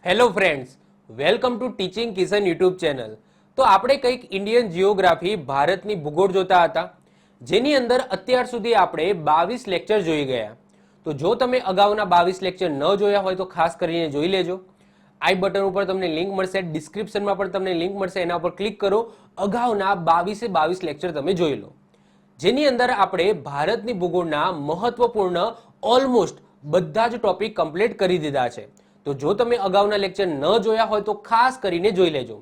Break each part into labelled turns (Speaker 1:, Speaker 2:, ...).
Speaker 1: Hello friends, welcome to teaching Kishan YouTube channel. તો આપણે કંઈક ઇન્ડિયન જીઓગ્રાફી ભારતની ભૂગોળ જોતા હતા, જેની અંદર અત્યાર સુધી આપણે 22 લેક્ચર જોઈ ગયા. તો જો તમે અગાઉના 22 લેક્ચર ન જોયા હોય તો ખાસ કરીને જોઈ લેજો. આઈ બટન ઉપર તમને લિંક મળશે, ડિસ્ક્રિપ્શનમાં પણ તમને લિંક મળશે, એના પર ક્લિક કરો. અગાઉના 22 લેક્ચર તમે જોઈ લો, જેની અંદર આપણે ભારતની ભૂગોળના મહત્વપૂર્ણ ઓલમોસ્ટ બધા જ ટોપિક કમ્પ્લીટ કરી દીધા છે. તો જો તમે અગાઉના લેક્ચર ન જોયા હોય તો ખાસ કરીને જોઈ લેજો.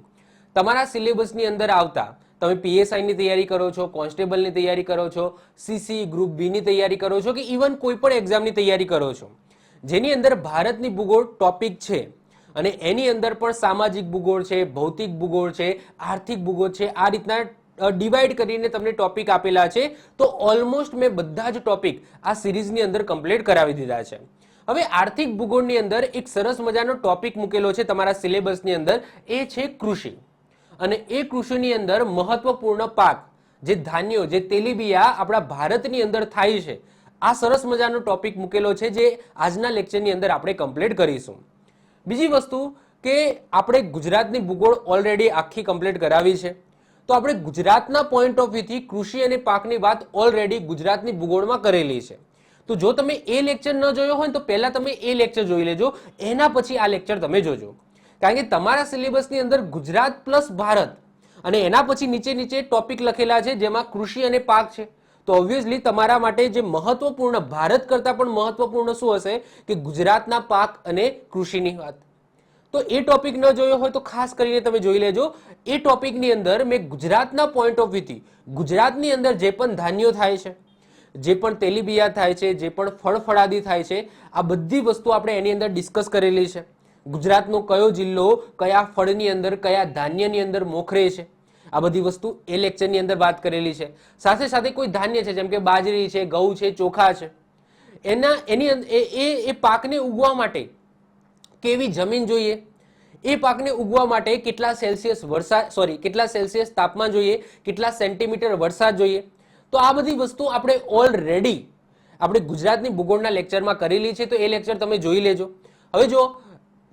Speaker 1: તમારા સિલેબસની અંદર આવતા તમે પીએસઆઈની તૈયારી કરો છો, કોન્સ્ટેબલની તૈયારી કરો છો, સીસી ગ્રુપ બીની તૈયારી કરો છો કે ઇવન કોઈ પણ એક્ઝામની તૈયારી કરો છો, જેની અંદર ભારતની ભૂગોળ ટોપિક છે અને એની અંદર પણ સામાજિક ભૂગોળ છે, ભૌતિક ભૂગોળ છે, આર્થિક ભૂગોળ છે, આ રીતના ડિવાઈડ કરીને તમને ટોપિક આપેલા છે. તો ઓલમોસ્ટ મેં બધા જ ટોપિક આ સિરીઝની અંદર કમ્પ્લીટ કરાવી દીધા છે. હવે આર્થિક ભૂગોળની અંદર એક સરસ મજાનો ટોપિક મૂકેલો છે તમારા સિલેબસની અંદર, એ છે કૃષિ. અને એ કૃષિની અંદર મહત્વપૂર્ણ પાક જે ધાન્યો, જે તેલીબિયા આપણા ભારતની અંદર થાય છે, આ સરસ મજાનો ટોપિક મૂકેલો છે જે આજના લેક્ચરની અંદર આપણે કમ્પ્લીટ કરીશું. બીજી વસ્તુ કે આપણે ગુજરાતની ભૂગોળ ઓલરેડી આખી કમ્પ્લીટ કરાવી છે, તો આપણે ગુજરાતના પોઈન્ટ ઓફ વ્યૂથી કૃષિ અને પાકની વાત ઓલરેડી ગુજરાતની ભૂગોળમાં કરેલી છે. તો જો તમે એ લેક્ચર ન જોયો હોય તો પહેલા તમે એ લેક્ચર જોઈ લેજો, એના પછી આ લેક્ચર તમે જોજો. કારણ કે તમારા સિલેબસની અંદર ગુજરાત પ્લસ ભારત અને એના પછી નીચે નીચે ટોપિક લખેલા છે જેમાં કૃષિ અને પાક છે. તો ઓબ્વિયસલી તમારા માટે જે મહત્વપૂર્ણ, ભારત કરતાં પણ મહત્વપૂર્ણ શું હશે કે ગુજરાતના પાક અને કૃષિની વાત. તો એ ટોપિક ન જોયો હોય તો ખાસ કરીને તમે જોઈ લેજો. એ ટોપિકની અંદર મેં ગુજરાતના પોઈન્ટ ઓફ વ્યૂથી ગુજરાતની અંદર જે પણ ધાન્યો થાય છે, જે પણ તેલીબિયા થાય છે, જે પણ ફળફળાદી થાય છે, આ બધી વસ્તુ આપણે એની અંદર ડિસ્કસ કરેલી છે. ગુજરાતનો કયો જિલ્લો કયા ફળની અંદર, કયા ધાન્યની અંદર મોખરે છે, આ બધી વસ્તુ એ લેક્ચરની અંદર વાત કરેલી છે. સાથે સાથે કોઈ ધાન્ય છે જેમ કે બાજરી છે, ઘઉં છે, ચોખા છે, એની એ પાકને ઉગવા માટે કેવી જમીન જોઈએ, એ પાકને ઉગવા માટે કેટલા સેલ્સિયસ તાપમાન જોઈએ, કેટલા સેન્ટીમીટર વરસાદ જોઈએ. તો આ બધી વસ્તુ આપણે ઓલરેડી આપણે ગુજરાતની ભૂગોળના લેક્ચરમાં કરેલી છે, તો એ લેક્ચર તમે જોઈ લેજો. હવે જો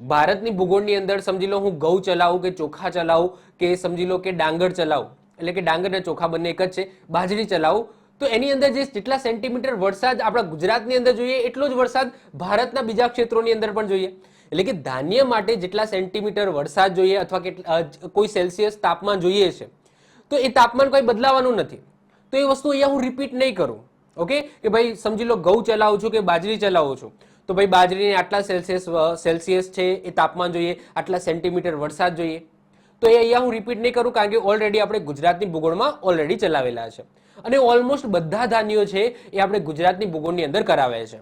Speaker 1: ભારતની ભૂગોળની અંદર સમજી લો હું ઘઉં ચલાવું કે ચોખા ચલાવું કે સમજી લો કે ડાંગર ચલાવું, એટલે કે ડાંગર અને ચોખા બંને એક જ છે, બાજરી ચલાવું, તો એની અંદર જે જેટલા સેન્ટીમીટર વરસાદ આપણા ગુજરાતની અંદર જોઈએ એટલો જ વરસાદ ભારતના બીજા ક્ષેત્રોની અંદર પણ જોઈએ. એટલે કે ધાન્ય માટે જેટલા સેન્ટીમીટર વરસાદ જોઈએ અથવા કોઈ સેલ્સિયસ તાપમાન જોઈએ છે, તો એ તાપમાન કોઈ બદલાવાનું નથી. તો એ વસ્તુ અહીંયા હું રિપીટ નહીં કરું. ઓકે, કે ભાઈ સમજી લો ઘઉં ચલાવું છું કે બાજરી ચલાવું છું, તો ભાઈ બાજરીને આટલા સેલ્સિયસ છે એ તાપમાન જોઈએ, આટલા સેન્ટીમીટર વરસાદ જોઈએ. તો એ અહીંયા હું રિપીટ નહીં કરું કારણ કે ઓલરેડી આપણે ગુજરાતની ભૂગોળમાં ઓલરેડી ચલાવેલા છે અને ઓલમોસ્ટ બધા ધાન્યો છે એ આપણે ગુજરાતની ભૂગોળની અંદર કરાવે છે.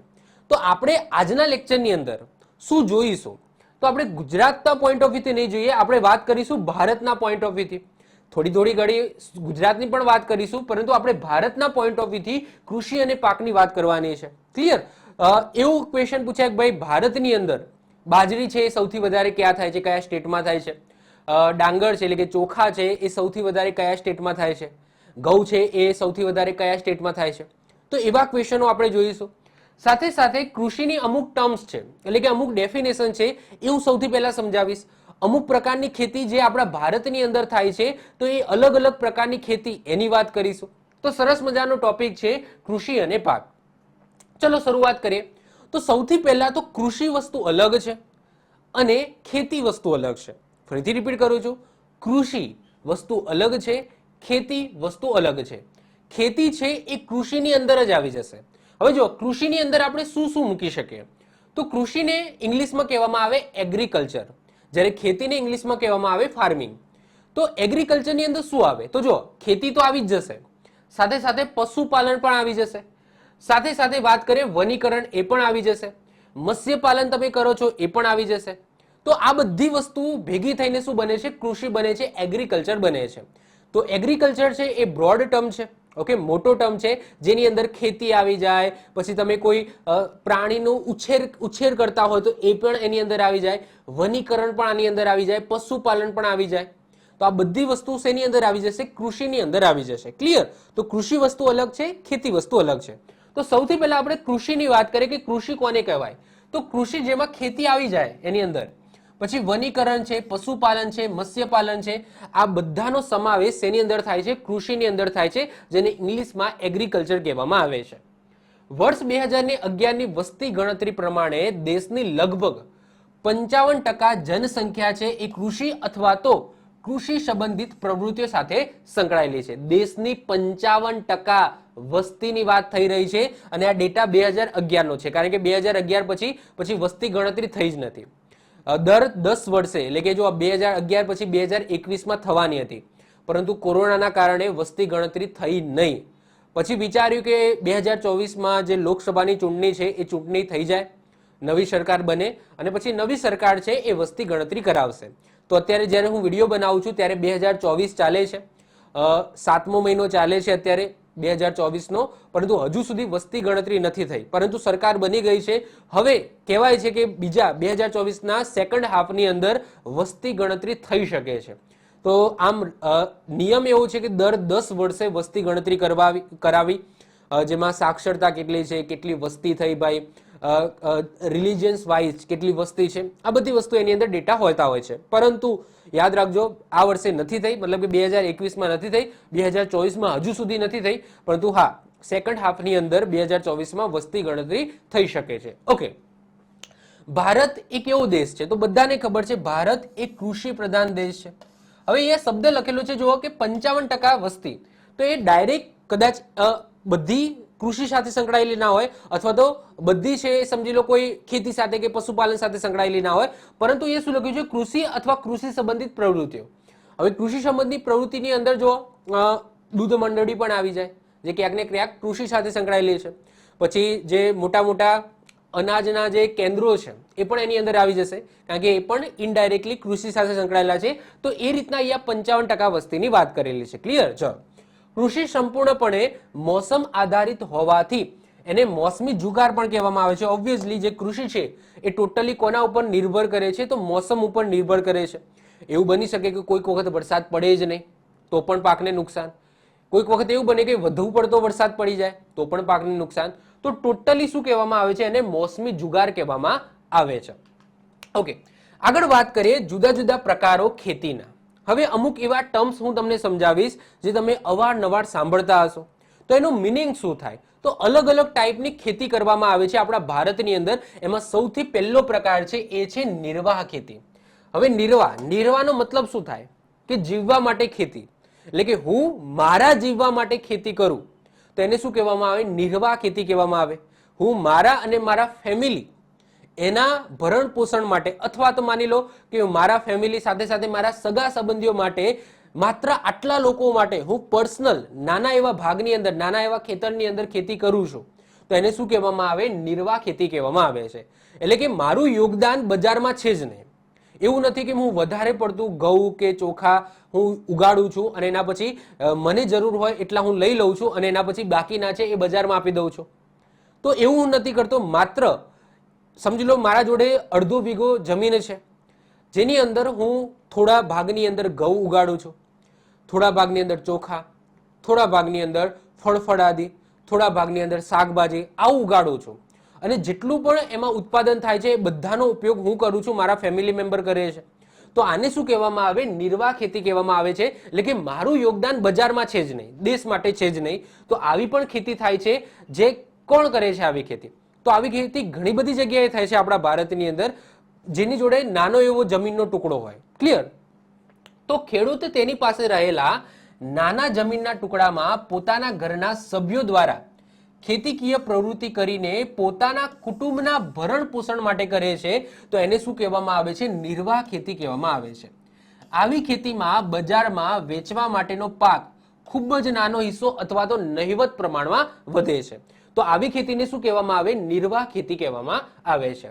Speaker 1: તો આપણે આજના લેક્ચરની અંદર શું જોઈશું, તો આપણે ગુજરાતના પોઈન્ટ ઓફ વ્યૂથી નહીં જોઈએ, આપણે વાત કરીશું ભારતના પોઈન્ટ ઓફ વ્યૂથી. થોડી ઘડી ગુજરાતની પણ વાત કરીશું, પરંતુ આપણે ભારતના પોઈન્ટ ઓફ વ્યૂથી કૃષિ અને પાકની વાત કરવાની છે. ક્લિયર? એવું ક્વેશ્ચન પૂછાય કે ભાઈ ભારતની અંદર બાજરી છે એ સૌથી વધારે ક્યાં થાય છે, કયા સ્ટેટમાં થાય છે, ડાંગર છે એટલે કે ચોખા છે એ સૌથી વધારે કયા સ્ટેટમાં થાય છે, ઘઉં છે એ સૌથી વધારે કયા સ્ટેટમાં થાય છે. તો એવા ક્વેશ્ચનો આપણે જોઈશું. સાથે સાથે કૃષિની અમુક ટર્મ્સ છે એટલે કે અમુક ડેફિનેશન છે એ હું સૌથી પહેલા સમજાવીશ. અમુક પ્રકારની ખેતી જે આપણા ભારતની અંદર થાય છે, તો એ અલગ અલગ પ્રકારની ખેતી એની વાત કરીશું. તો સરસ મજાનો ટોપિક છે કૃષિ અને પાક. ચલો શરૂઆત કરીએ. તો સૌથી પહેલા તો કૃષિ વસ્તુ અલગ છે અને ખેતી વસ્તુ અલગ છે. ફરીથી રિપીટ કરું છું, કૃષિ વસ્તુ અલગ છે, ખેતી વસ્તુ અલગ છે. ખેતી છે એ કૃષિની અંદર જ આવી જશે. હવે જો કૃષિની અંદર આપણે શું શું મૂકી શકીએ, તો કૃષિને ઇંગ્લિશમાં કહેવામાં આવે એગ્રીકલ્ચર, જ્યારે ખેતીને ઇંગ્લિશમાં કહેવામાં આવે ફાર્મિંગ. તો એગ્રીકલ્ચરની અંદર શું આવે, તો જો ખેતી તો આવી જ જશે, સાથે સાથે પશુપાલન પણ આવી જશે, સાથે સાથે વાત કરીએ વનીકરણ એ પણ આવી જશે, મત્સ્યપાલન તમે કરો છો એ પણ આવી જશે. તો આ બધી વસ્તુ ભેગી થઈને શું બને છે, કૃષિ બને છે, એગ્રીકલ્ચર બને છે. તો એગ્રીકલ્ચર છે એ બ્રોડ ટર્મ છે, ઓકે, મોટો ટર્મ છે, જેની અંદર ખેતી આવી જાય, પછી તમે કોઈ પ્રાણીનો ઉછેર કરતા હોય તો એ પણ એની અંદર આવી જાય, વનીકરણ પણ આની અંદર આવી જાય, પશુપાલન પણ આવી જાય. તો આ બધી વસ્તુ શેની અંદર આવી જશે, કૃષિની અંદર આવી જશે. ક્લિયર? તો કૃષિ વસ્તુ અલગ છે, ખેતી વસ્તુ અલગ છે. તો સૌથી પહેલા આપણે કૃષિની વાત કરીએ કે કૃષિ કોને કહેવાય. તો કૃષિ જેમાં ખેતી આવી જાય એની અંદર, પછી વનીકરણ છે, પશુપાલન છે, મત્સ્યપાલન છે, આ બધાનો સમાવેશ શેની અંદર થાય છે? કૃષિની અંદર થાય છે, જેને ઇંગ્લિશમાં એગ્રીકલ્ચર કહેવામાં આવે છે. વર્ષ 2011ની વસ્તી ગણતરી પ્રમાણે દેશની લગભગ 55% જનસંખ્યા છે એ કૃષિ અથવા તો કૃષિ સંબંધિત પ્રવૃત્તિઓ સાથે સંકળાયેલી છે. દેશની 55% વસ્તીની વાત થઈ રહી છે અને આ ડેટા 2011નો છે, કારણ કે 2011 પછી વસ્તી ગણતરી થઈ જ નથી. દર 10 વર્ષે, એટલે કે જો 2011 પછી 2021માં થવાની હતી, પરંતુ કોરોનાના કારણે વસ્તી ગણતરી થઈ નહીં. પછી વિચાર્યું કે 2024માં જે લોકસભાની ચૂંટણી છે એ ચૂંટણી થઈ જાય, નવી સરકાર બને અને પછી નવી સરકાર છે એ વસ્તી ગણતરી કરાવશે. તો અત્યારે જ્યારે હું વિડીયો બનાવું છું ત્યારે 2024 ચાલે છે, 7મો મહિનો ચાલે છે અત્યારે 2024નો, પરંતુ હજુ સુધી વસ્તી ગણતરી નથી થઈ, પરંતુ સરકાર બની ગઈ છે. હવે કહેવાય છે કે બીજા 2024ના સેકન્ડ હાફની અંદર વસ્તી ગણતરી થઈ શકે છે. તો આમ નિયમ એવો છે કે દર 10 વર્ષે વસ્તી ગણતરી કરાવી, જેમાં સાક્ષરતા કેટલી છે, કેટલી વસ્તી થઈ ભાઈ, રિલિજિયન્સ વાઇઝ કેટલી વસ્તી છે, આ બધી વસ્તુ એની અંદર ડેટા હોતા હોય છે. પરંતુ યાદ રાખજો, આ વર્ષે નથી થઈ, મતલબ કે 2021માં નથી થઈ, 2024માં હજુ સુધી નથી થઈ, પરંતુ હા, સેકન્ડ હાફની અંદર 2024માં વસ્તી ગણતરી થઈ શકે છે. ઓકે, ભારત એક એવો દેશ છે, તો બધાને ખબર છે ભારત એક કૃષિ પ્રધાન દેશ છે. હવે અહીંયા શબ્દ લખેલો છે જુઓ કે 55% વસ્તી, તો એ ડાયરેક્ટ કદાચ બધી કૃષિ સાથે સંકળાયેલી ના હોય, અથવા તો બધી છે સમજી લો કોઈ ખેતી સાથે કે પશુપાલન સાથે સંકળાયેલી ના હોય, પરંતુ એ શું લખ્યું છે? કૃષિ અથવા કૃષિ સંબંધિત પ્રવૃત્તિઓ. હવે કૃષિ સંબંધિત પ્રવૃત્તિની અંદર જો દૂધ મંડળી પણ આવી જાય, જે ક્યાંક ને ક્યાંક કૃષિ સાથે સંકળાયેલી છે. પછી જે મોટા મોટા અનાજના જે કેન્દ્રો છે એ પણ એની અંદર આવી જશે, કારણ કે એ પણ ઇનડાયરેક્ટલી કૃષિ સાથે સંકળાયેલા છે. તો એ રીતના અહીંયા 55% વસ્તીની વાત કરેલી છે. ક્લિયર? ચલો, કૃષિ સંપૂર્ણપણે મોસમ આધારિત હોવાથી એને મોસમી જુગાર પણ કહેવામાં આવે છે. ઓબ્વિયસલી જે કૃષિ છે એ ટોટલી કોના ઉપર નિર્ભર કરે છે? તો મોસમ ઉપર નિર્ભર કરે છે. એવું બની શકે કે કોઈક વખત વરસાદ પડે જ નહીં તો પણ પાકને નુકસાન, કોઈક વખત એવું બને કે વધુ પડતો વરસાદ પડી જાય તો પણ પાકને નુકસાન. તો ટોટલી શું કહેવામાં આવે છે? એને મોસમી જુગાર કહેવામાં આવે છે. ઓકે, આગળ વાત કરીએ જુદા જુદા પ્રકારો ખેતીના. હવે અમુક એવા ટર્મ્સ હું તમને સમજાવીશ જે તમે અવારનવાર સાંભળતા હશો. તો એનું મિનિંગ શું થાય? તો અલગ અલગ ટાઈપની ખેતી કરવામાં આવે છે આપણા ભારતની અંદર. એમાં સૌથી પહેલો પ્રકાર છે એ છે નિર્વાહ ખેતી. હવે નિર્વાહનો મતલબ શું થાય? કે જીવવા માટે ખેતી, એટલે કે હું મારા જીવવા માટે ખેતી કરું તો એને શું કહેવામાં આવે? નિર્વાહ ખેતી કહેવામાં આવે. હું મારા અને મારા ફેમિલી એના ભરણ પોષણ માટે, અથવા તો માની લો કે મારા ફેમિલી સાથે સાથે મારા સગા સંબંધીઓ માટે, માત્ર આટલા લોકો માટે હું પર્સનલ નાના એવા ભાગની અંદર, નાના એવા ખેતરની અંદર ખેતી કરું છું, તો એને શું કહેવામાં આવે? નિર્વાહ ખેતી કહેવામાં આવે છે. એટલે કે મારું યોગદાન બજારમાં છે જ નહીં. એવું નથી કે હું વધારે પડતું ઘઉં કે ચોખા હું ઉગાડું છું અને એના પછી મને જરૂર હોય એટલા હું લઈ લઉં છું અને એના પછી બાકીના છે એ બજારમાં આપી દઉં છું. તો એવું હું નથી કરતો. માત્ર સમજી લો મારા જોડે અડધો વીઘો જમીન છે, જેની અંદર હું થોડા ભાગની અંદર ઘઉં ઉગાડું છું, થોડા ભાગની અંદર ચોખા, થોડા ભાગની અંદર ફળફળાદી, થોડા ભાગની અંદર શાકભાજી, આવું ઉગાડું છું. અને જેટલું પણ એમાં ઉત્પાદન થાય છે એ બધાનો ઉપયોગ હું કરું છું, મારા ફેમિલી મેમ્બર કરે છે. તો આને શું કહેવામાં આવે? નિર્વાહ ખેતી કહેવામાં આવે છે. એટલે કે મારું યોગદાન બજારમાં છે જ નહીં, દેશ માટે છે જ નહીં. તો આવી પણ ખેતી થાય છે. જે કોણ કરે છે આવી ખેતી? તો આવી ખેતી ઘણી બધી જગ્યાએ થાય છે આપણા ભારતની અંદર, જેની જોડે નાનો એવો જમીનનો ટુકડો હોય. ક્લિયર? તો ખેડૂત તેની પાસે રહેલા નાના જમીનના ટુકડામાં પોતાના ઘરના સભ્યો દ્વારા ખેતીકીય પ્રવૃત્તિ કરીને પોતાના કુટુંબના ભરણ પોષણ માટે કરે છે. તો એને શું કહેવામાં આવે છે? નિર્વાહ ખેતી કહેવામાં આવે છે. આવી ખેતીમાં બજારમાં વેચવા માટેનો પાક ખૂબ જ નાનો હિસ્સો અથવા તો નહિવત પ્રમાણમાં વધે છે. તો આવી ખેતીને શું કહેવામાં આવે? નિર્વાહ ખેતી કહેવામાં આવે છે.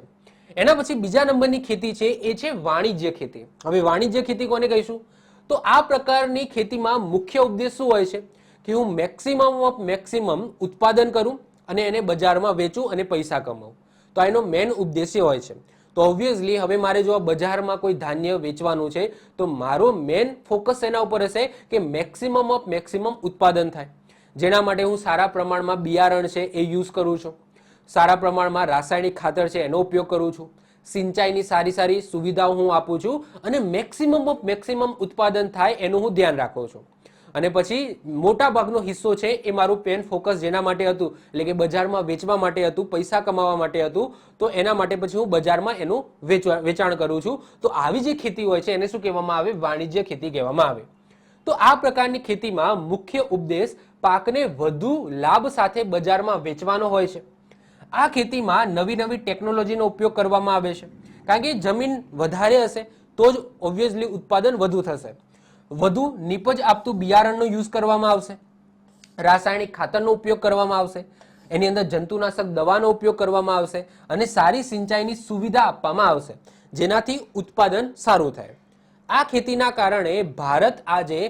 Speaker 1: એના પછી બીજા નંબરની ખેતી છે એ છે વાણિજ્ય ખેતી. હવે વાણિજ્ય ખેતી કોને કહીશું? તો આ પ્રકારની ખેતીમાં મુખ્ય ઉદ્દેશ શું હોય છે? કે હું મેક્સિમમ ઉત્પાદન કરું અને એને બજારમાં વેચું અને પૈસા કમાઉં. તો એનો મેન ઉદ્દેશ્ય હોય છે. તો ઓબ્વિયસલી હવે મારે જો બજારમાં કોઈ ધાન્ય વેચવાનું છે તો મારો મેન ફોકસ એના ઉપર હશે કે મેક્સિમમ ઉત્પાદન થાય, જેના માટે હું સારા પ્રમાણમાં બિયારણ છે એ યુઝ કરું છું, સારા પ્રમાણમાં રાસાયણિક ખાતર છે એનો ઉપયોગ કરું છું, સિંચાઈની સારી સારી સુવિધાઓ હું આપું છું અને મેક્સિમમ ઓફ મેક્સિમમ ઉત્પાદન થાય એનું હું ધ્યાન રાખું છું. અને પછી મોટા ભાગનો હિસ્સો છે એ મારું પેન ફોકસ જેના માટે હતું, એટલે કે બજારમાં વેચવા માટે હતું, પૈસા કમાવા માટે હતું, તો એના માટે પછી હું બજારમાં એનું વેચાણ કરું છું. તો આવી જે ખેતી હોય છે એને શું કહેવામાં આવે? વાણિજ્ય ખેતી કહેવામાં આવે. તો આ પ્રકારની ખેતીમાં મુખ્ય ઉપદેશ પાકને વધુ લાભ સાથે બજારમાં વેચવાનો હોય છે. આ ખેતીમાં નવી નવી ટેકનોલોજીનો ઉપયોગ કરવામાં આવે છે, કારણ કે જમીન વધારે હશે તો જ ઓબ્વિયસલી ઉત્પાદન વધુ થશે. વધુ નીપજ આપતું બિયારણનો યુઝ કરવામાં આવશે, રાસાયણિક ખાતરનો ઉપયોગ કરવામાં આવશે, એની અંદર જંતુનાશક દવાનો ઉપયોગ કરવામાં આવશે અને સારી સિંચાઈની સુવિધા આપવામાં આવશે, જેનાથી ઉત્પાદન સારું થાય. આ ખેતીના કારણે ભારત આજે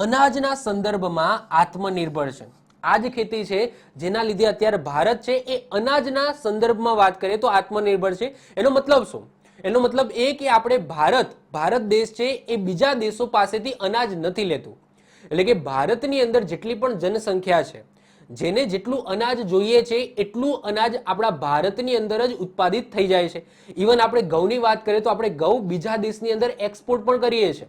Speaker 1: અનાજના સંદર્ભમાં આત્મનિર્ભર છે. આ જ ખેતી છે જેના લીધે અત્યારે ભારત છે એ અનાજના સંદર્ભમાં વાત કરીએ તો આત્મનિર્ભર છે. એનો મતલબ શું? એનો મતલબ એ કે આપણે ભારત દેશ છે એ બીજા દેશો પાસેથી અનાજ નથી લેતું. એટલે કે ભારતની અંદર જેટલી પણ જનસંખ્યા છે, જેને જેટલું અનાજ જોઈએ છે એટલું અનાજ આપણા ભારતની અંદર જ ઉત્પાદિત થઈ જાય છે. ઇવન આપણે ઘઉંની વાત કરીએ તો આપણે ઘઉં બીજા દેશની અંદર એક્સપોર્ટ પણ કરીએ છીએ.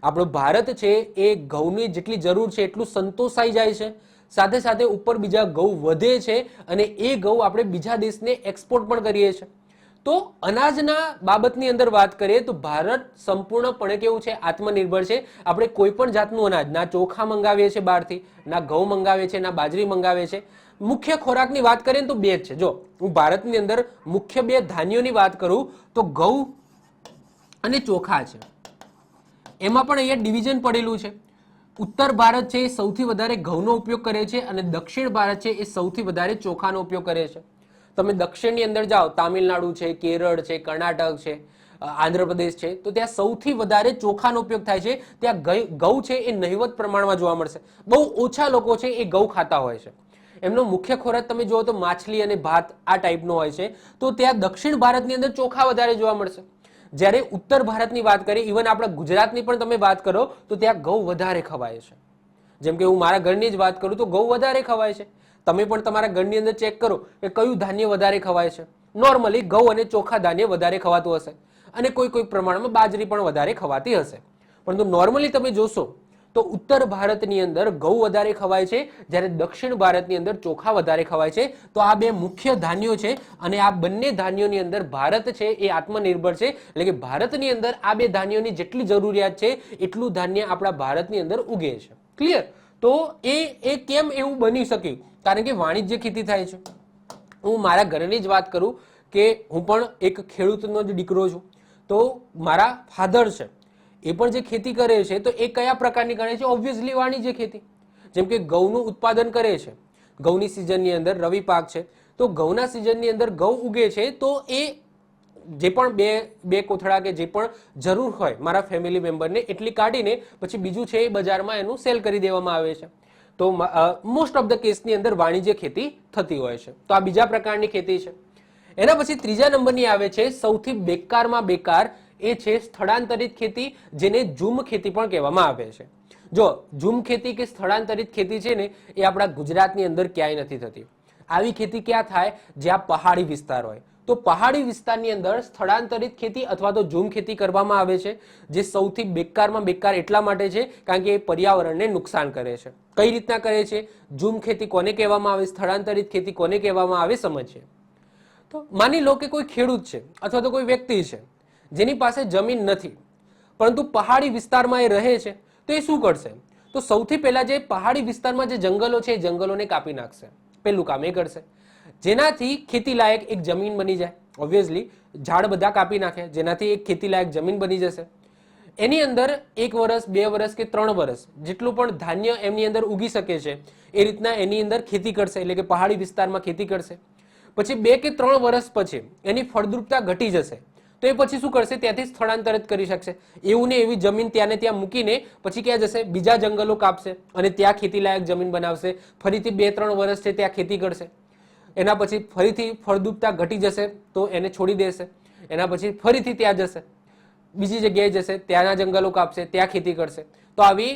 Speaker 1: આપણો ભારત છે એ ઘઉંની જેટલી જરૂર છે એટલું સંતોષાઈ જાય છે, સાથે સાથે ઉપર બીજા ઘઉં વધે છે અને એ ઘઉં આપણે બીજા દેશને એક્સપોર્ટ પણ કરીએ છીએ. તો અનાજના બાબતની અંદર વાત કરીએ તો ભારત સંપૂર્ણપણે કેવું છે? આત્મનિર્ભર છે. આપણે કોઈ પણ જાતનું અનાજ ના ચોખા મંગાવીએ છીએ બહારથી, ના ઘઉં મંગાવીએ છીએ, ના બાજરી મંગાવીએ છીએ. મુખ્ય ખોરાકની વાત કરીએ તો બે જ છે. જો હું ભારતની અંદર મુખ્ય બે ધાન્યોની વાત કરું તો ઘઉં અને ચોખા છે. એમાં પણ અહીંયા ડિવિઝન પડેલું છે. ઉત્તર ભારત છે એ સૌથી વધારે ઘઉંનો ઉપયોગ કરે છે અને દક્ષિણ ભારત છે એ સૌથી વધારે ચોખાનો ઉપયોગ કરે છે. તમે દક્ષિણની અંદર જાઓ, તામિલનાડુ છે, કેરળ છે, કર્ણાટક છે, આંધ્રપ્રદેશ છે, તો ત્યાં સૌથી વધારે ચોખાનો ઉપયોગ થાય છે. ત્યાં ઘઉં છે એ નહિવત પ્રમાણમાં જોવા મળશે. બહુ ઓછા લોકો છે એ ઘઉં ખાતા હોય છે. એમનો મુખ્ય ખોરાક તમે જુઓ તો માછલી અને ભાત આ ટાઈપનો હોય છે. તો ત્યાં દક્ષિણ ભારતની અંદર ચોખા વધારે જોવા મળશે. જ્યારે ઉત્તર ભારતની વાત કરીએ, ઇવન આપણા ગુજરાતની પણ તમે વાત કરો તો ત્યાં ઘઉં વધારે ખવાય છે. જેમ કે હું મારા ઘરની જ વાત કરું તો ઘઉં વધારે ખવાય છે. તમે પણ તમારા ઘરની અંદર ચેક કરો કે કયું ધાન્ય વધારે ખવાય છે. નોર્મલી ઘઉં અને ચોખા ધાન્ય વધારે ખવાતું હશે અને કોઈ પ્રમાણમાં બાજરી પણ વધારે ખવાતી હશે. પરંતુ નોર્મલી તમે જોશો તો ઉત્તર ભારતની અંદર ઘઉં વધારે ખવાય છે, જ્યારે દક્ષિણ ભારતની અંદર ચોખા વધારે ખવાય છે. તો આ બે મુખ્ય ધાન્યો છે અને આ બંને ધાન્યોની અંદર ભારત છે એ આત્મનિર્ભર છે. એટલે કે ભારતની અંદર આ બે ધાન્યોની જેટલી જરૂરિયાત છે એટલું ધાન્ય આપણા ભારતની અંદર ઉગે છે. ક્લિયર? તો એ કેમ એવું બની શક્યું? કારણ કે વાણિજ્ય ખેતી થાય છે. હું મારા ઘરની જ વાત કરું કે હું પણ એક ખેડૂતનો જ દીકરો છું. તો મારા ફાધર છે એ પણ જે ખેતી કરે છે તો એ કયા પ્રકારની ગણે છે? ઓબ્વિયસલી વાણિજ્ય ખેતી. જેમ કે ઘઉંનું ઉત્પાદન કરે છે, ઘઉંની સિઝનની અંદર રવિ પાક છે, તો ઘઉંના સિઝનની અંદર ઘઉં ઉગે છે તો એ જે પણ બે કોથળા કે જે પણ જરૂર હોય મારા ફેમિલી મેમ્બરને એટલી કાઢીને પછી બીજું છે એ બજારમાં એનું સેલ કરી દેવામાં આવે છે. તો મોસ્ટ ઓફ ધ કેસની અંદર વાણિજ્ય ખેતી થતી હોય છે. તો આ બીજા પ્રકારની ખેતી છે. એના પછી ત્રીજા નંબરની આવે છે સૌથી બેકારમાં બેકાર, એ છે સ્થળાંતરિત ખેતી, જેને ઝૂમ ખેતી પણ કહેવામાં આવે છે. જો ઝૂમ ખેતી કે સ્થળાંતરિત ખેતી છે ને એ આપણા ગુજરાતની અંદર ક્યાંય નથી થતી. આવી ખેતી ક્યાં થાય? જ્યાં પહાડી વિસ્તાર હોય. તો પહાડી વિસ્તારની અંદર સ્થળાંતરિત ખેતી અથવા તો ઝૂમ ખેતી કરવામાં આવે છે, જે સૌથી બેકારમાં બેકાર એટલા માટે છે કારણ કે એ પર્યાવરણને નુકસાન કરે છે. કઈ રીતના કરે છે? ઝૂમ ખેતી કોને કહેવામાં આવે, સ્થળાંતરિત ખેતી કોને કહેવામાં આવે, સમજીએ. તો માની લો કે કોઈ ખેડૂત છે અથવા તો કોઈ વ્યક્તિ છે જેની પાસે જમીન નથી, પરંતુ પહાડી વિસ્તારમાં એ રહે છે, તો એ શું કરશે? તો સૌથી પહેલા જે પહાડી વિસ્તારમાં જે જંગલો છે એ જંગલોને કાપી નાખશે. પેલું કામ એ કરશે, જેનાથી ખેતી લાયક એક જમીન બની જાય. ઓબ્વિયસલી ઝાડ બધા કાપી નાખે જેનાથી એક ખેતી લાયક જમીન બની જશે. એની અંદર 1 વર્ષ 2 વર્ષ કે 3 વર્ષ જેટલું પણ ધાન્ય એમની અંદર ઉગી શકે છે એ રીતના એની અંદર ખેતી કરશે, એટલે કે પહાડી વિસ્તારમાં ખેતી કરશે. પછી 2 કે 3 વર્ષ પછી એની ફળદ્રુપતા ઘટી જશે, તો એ પછી શું કરશે? ત્યાંથી સ્થળાંતરિત કરી શકશે. એવું ને એવી જમીન ત્યાંને ત્યાં મૂકીને પછી ક્યાં જશે? બીજા જંગલો કાપશે અને ત્યાં ખેતી લાયક જમીન બનાવશે. ફરીથી 2-3 વર્ષ છે ત્યાં ખેતી કરશે. એના પછી ફરીથી ફળદ્રુપતા ઘટી જશે તો એને છોડી દેશે. એના પછી ફરીથી ત્યાં જશે, બીજી જગ્યાએ જશે, ત્યાંના જંગલો કાપશે, ત્યાં ખેતી કરશે. તો આવી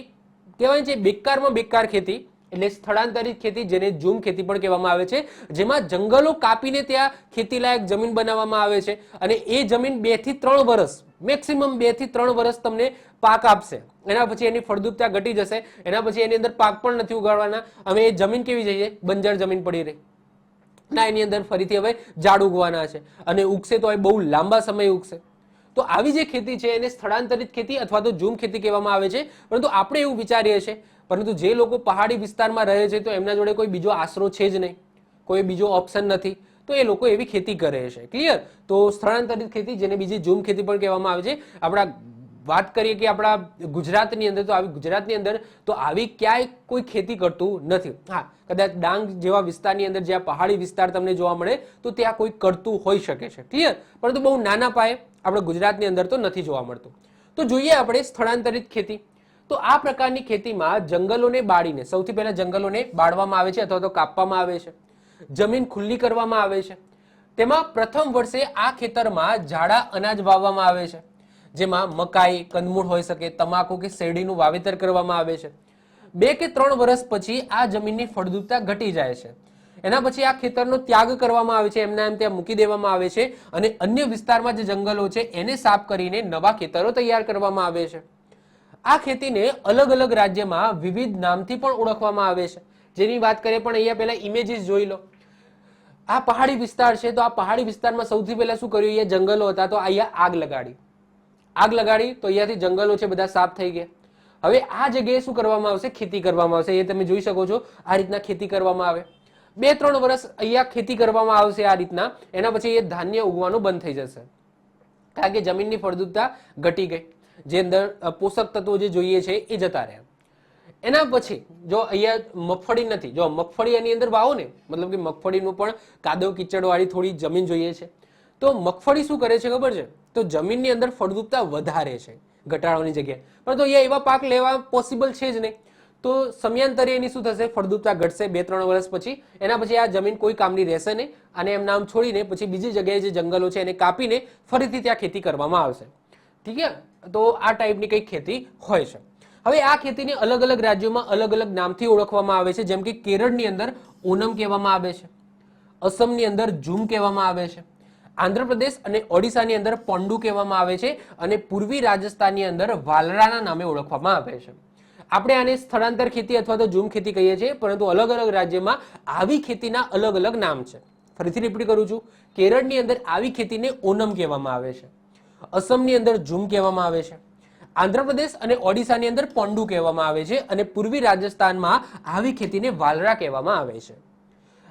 Speaker 1: કહેવાય છે બેકારમાં બેકાર ખેતી એટલે સ્થળાંતરિત ખેતી, જેને ઝૂમ ખેતી પણ કહેવામાં આવે છે, જેમાં જંગલો કાપીને ત્યાં ખેતીલાયક જમીન બનાવવામાં આવે છે અને એ જમીન 2 થી 3 વર્ષ, મેક્સિમમ 2 થી 3 વર્ષ તમને પાક આપશે. એના પછી એની ફળદ્રુપતા ઘટી જશે, એના પછી એની અંદર પાક પણ નથી ઉગાડવાના. હવે એ જમીન કેવી જઈએ, બંજર જમીન પડી રહી ના, એની અંદર ફરીથી હવે ઝાડ ઉગવાના છે અને ઉગશે તો એ બહુ લાંબા સમય ઉગશે. તો આવી જે ખેતી છે એને સ્થળાંતરિત ખેતી અથવા તો ઝૂમ ખેતી કહેવામાં આવે છે. પરંતુ આપણે એવું વિચારીએ છીએ, પરંતુ જે લોકો પહાડી વિસ્તારમાં રહે છે તો એમના જોડે કોઈ બીજો આશરો છે જ નહીં, કોઈ બીજો ઓપ્શન નથી, તો એ લોકો એવી ખેતી કરે છે. ક્લિયર? તો સ્થળાંતરિત ખેતી, જેને બીજી ઝૂમ ખેતી પણ કહેવામાં આવે છે. આપણા વાત કરીએ કે આપણા ગુજરાતની અંદર, તો આવી ગુજરાતની અંદર તો આવી ક્યાંય કોઈ ખેતી કરતું નથી. હા, કદાચ ડાંગ જેવા વિસ્તારની અંદર જ્યાં પહાડી વિસ્તાર તમને જોવા મળે તો ત્યાં કોઈ કરતું હોઈ શકે છે. ક્લિયર? પરંતુ બહુ નાના પાયે આપણે ગુજરાતની અંદર તો નથી જોવા મળતું. તો જોઈએ આપણે સ્થળાંતરિત ખેતી. તો આ પ્રકારની ખેતીમાં જંગલોને બાળીને, સૌથી પહેલા જંગલોને બાળવામાં આવે છે અથવા તો કાપવામાં આવે છે, જમીન ખુલ્લી કરવામાં આવે છે. તેમાં પ્રથમ વર્ષે આ ખેતરમાં જાડા અનાજ વાવવામાં આવે છે, જેમાં મકાઈ, કંદમૂળ હોઈ શકે, તમાકુ કે શેરડીનું વાવેતર કરવામાં આવે છે. 2 કે 3 વર્ષ પછી આ જમીનની ફળદ્રુપતા ઘટી જાય છે. એના પછી આ ખેતરનો ત્યાગ કરવામાં આવે છે, એમના એમ ત્યાં મૂકી દેવામાં આવે છે અને અન્ય વિસ્તારમાં જે જંગલો છે એને સાફ કરીને નવા ખેતરો તૈયાર કરવામાં આવે છે. આ ખેતીને અલગ અલગ રાજ્યમાં વિવિધ નામથી પણ ઓળખવામાં આવે છે, જેની વાત કરીએ પણ અહીંયા પહેલા ઇમેજીસ જોઈ લો. આ પહાડી વિસ્તાર છે, તો આ પહાડી વિસ્તારમાં સૌથી પહેલા શું કર્યું, અહીંયા જંગલો હતા તો અહીંયા આગ લગાડી તો અહીંયાથી જંગલો છે બધા સાફ થઈ ગયા. હવે આ જગ્યાએ શું કરવામાં આવશે, ખેતી કરવામાં આવશે. એ તમે જોઈ શકો છો, આ રીતના ખેતી કરવામાં આવે. 2-3 વર્ષ અહીંયા ખેતી કરવામાં આવશે આ રીતના. એના પછી એ ધાન્ય ઉગવાનું બંધ થઈ જશે, કારણ કે જમીનની ફળદ્રુપતા ઘટી ગઈ, જે અંદર પોષક તત્વો જે જોઈએ છે એ જતા રહ્યા. એના પછી જો અહીંયા મગફળી નથી, જો મગફળી એની અંદર વાવો ને, મતલબ કે મગફળીનું પણ કાદવ કીચડ વાળી થોડી જમીન જોઈએ છે, તો મગફળી શું કરે છે ખબર છે, તો જમીનની અંદર ફળદ્રુપતા વધારે છે ઘટાડવાની જગ્યાએ. પરંતુ અહીંયા એવા પાક લેવા પોસિબલ છે જ નહીં, તો સમયાંતરે એની શું થશે, ફળદ્રુપતા ઘટશે 2-3 વર્ષ પછી. એના પછી આ જમીન કોઈ કામની રહેશે નહીં અને એમ નામ છોડીને પછી બીજી જગ્યાએ જે જંગલો છે એને કાપીને ફરીથી ત્યાં ખેતી કરવામાં આવશે. ઠીક છે? તો આ ટાઈપની કંઈક ખેતી હોય છે. હવે આ ખેતીને અલગ અલગ રાજ્યોમાં અલગ અલગ નામથી ઓળખવામાં આવે છે, જેમ કે કેરળની અંદર ઓનમ કહેવામાં આવે છે, અસમની અંદર ઝૂમ કહેવામાં આવે છે, આંધ્રપ્રદેશ અને ઓડિશાની અંદર પોંડુ કહેવામાં આવે છે અને પૂર્વી રાજસ્થાનની અંદર વાલરાના નામે ઓળખવામાં આવે છે. આપણે આને સ્થળાંતર ખેતી અથવા તો ઝૂમ ખેતી કહીએ છીએ, પરંતુ અલગ અલગ રાજ્યમાં આવી ખેતીના અલગ અલગ નામ છે. ફરીથી રિપીટ કરું છું, કેરળની અંદર આવી ખેતીને ઓનમ કહેવામાં આવે છે, અસમની અંદર ઝૂમ કહેવામાં આવે છે, આંધ્રપ્રદેશ અને ઓડિશાની અંદર પોંડુ કહેવામાં આવે છે અને પૂર્વી રાજસ્થાનમાં આવી ખેતીને વાલરા કહેવામાં આવે છે.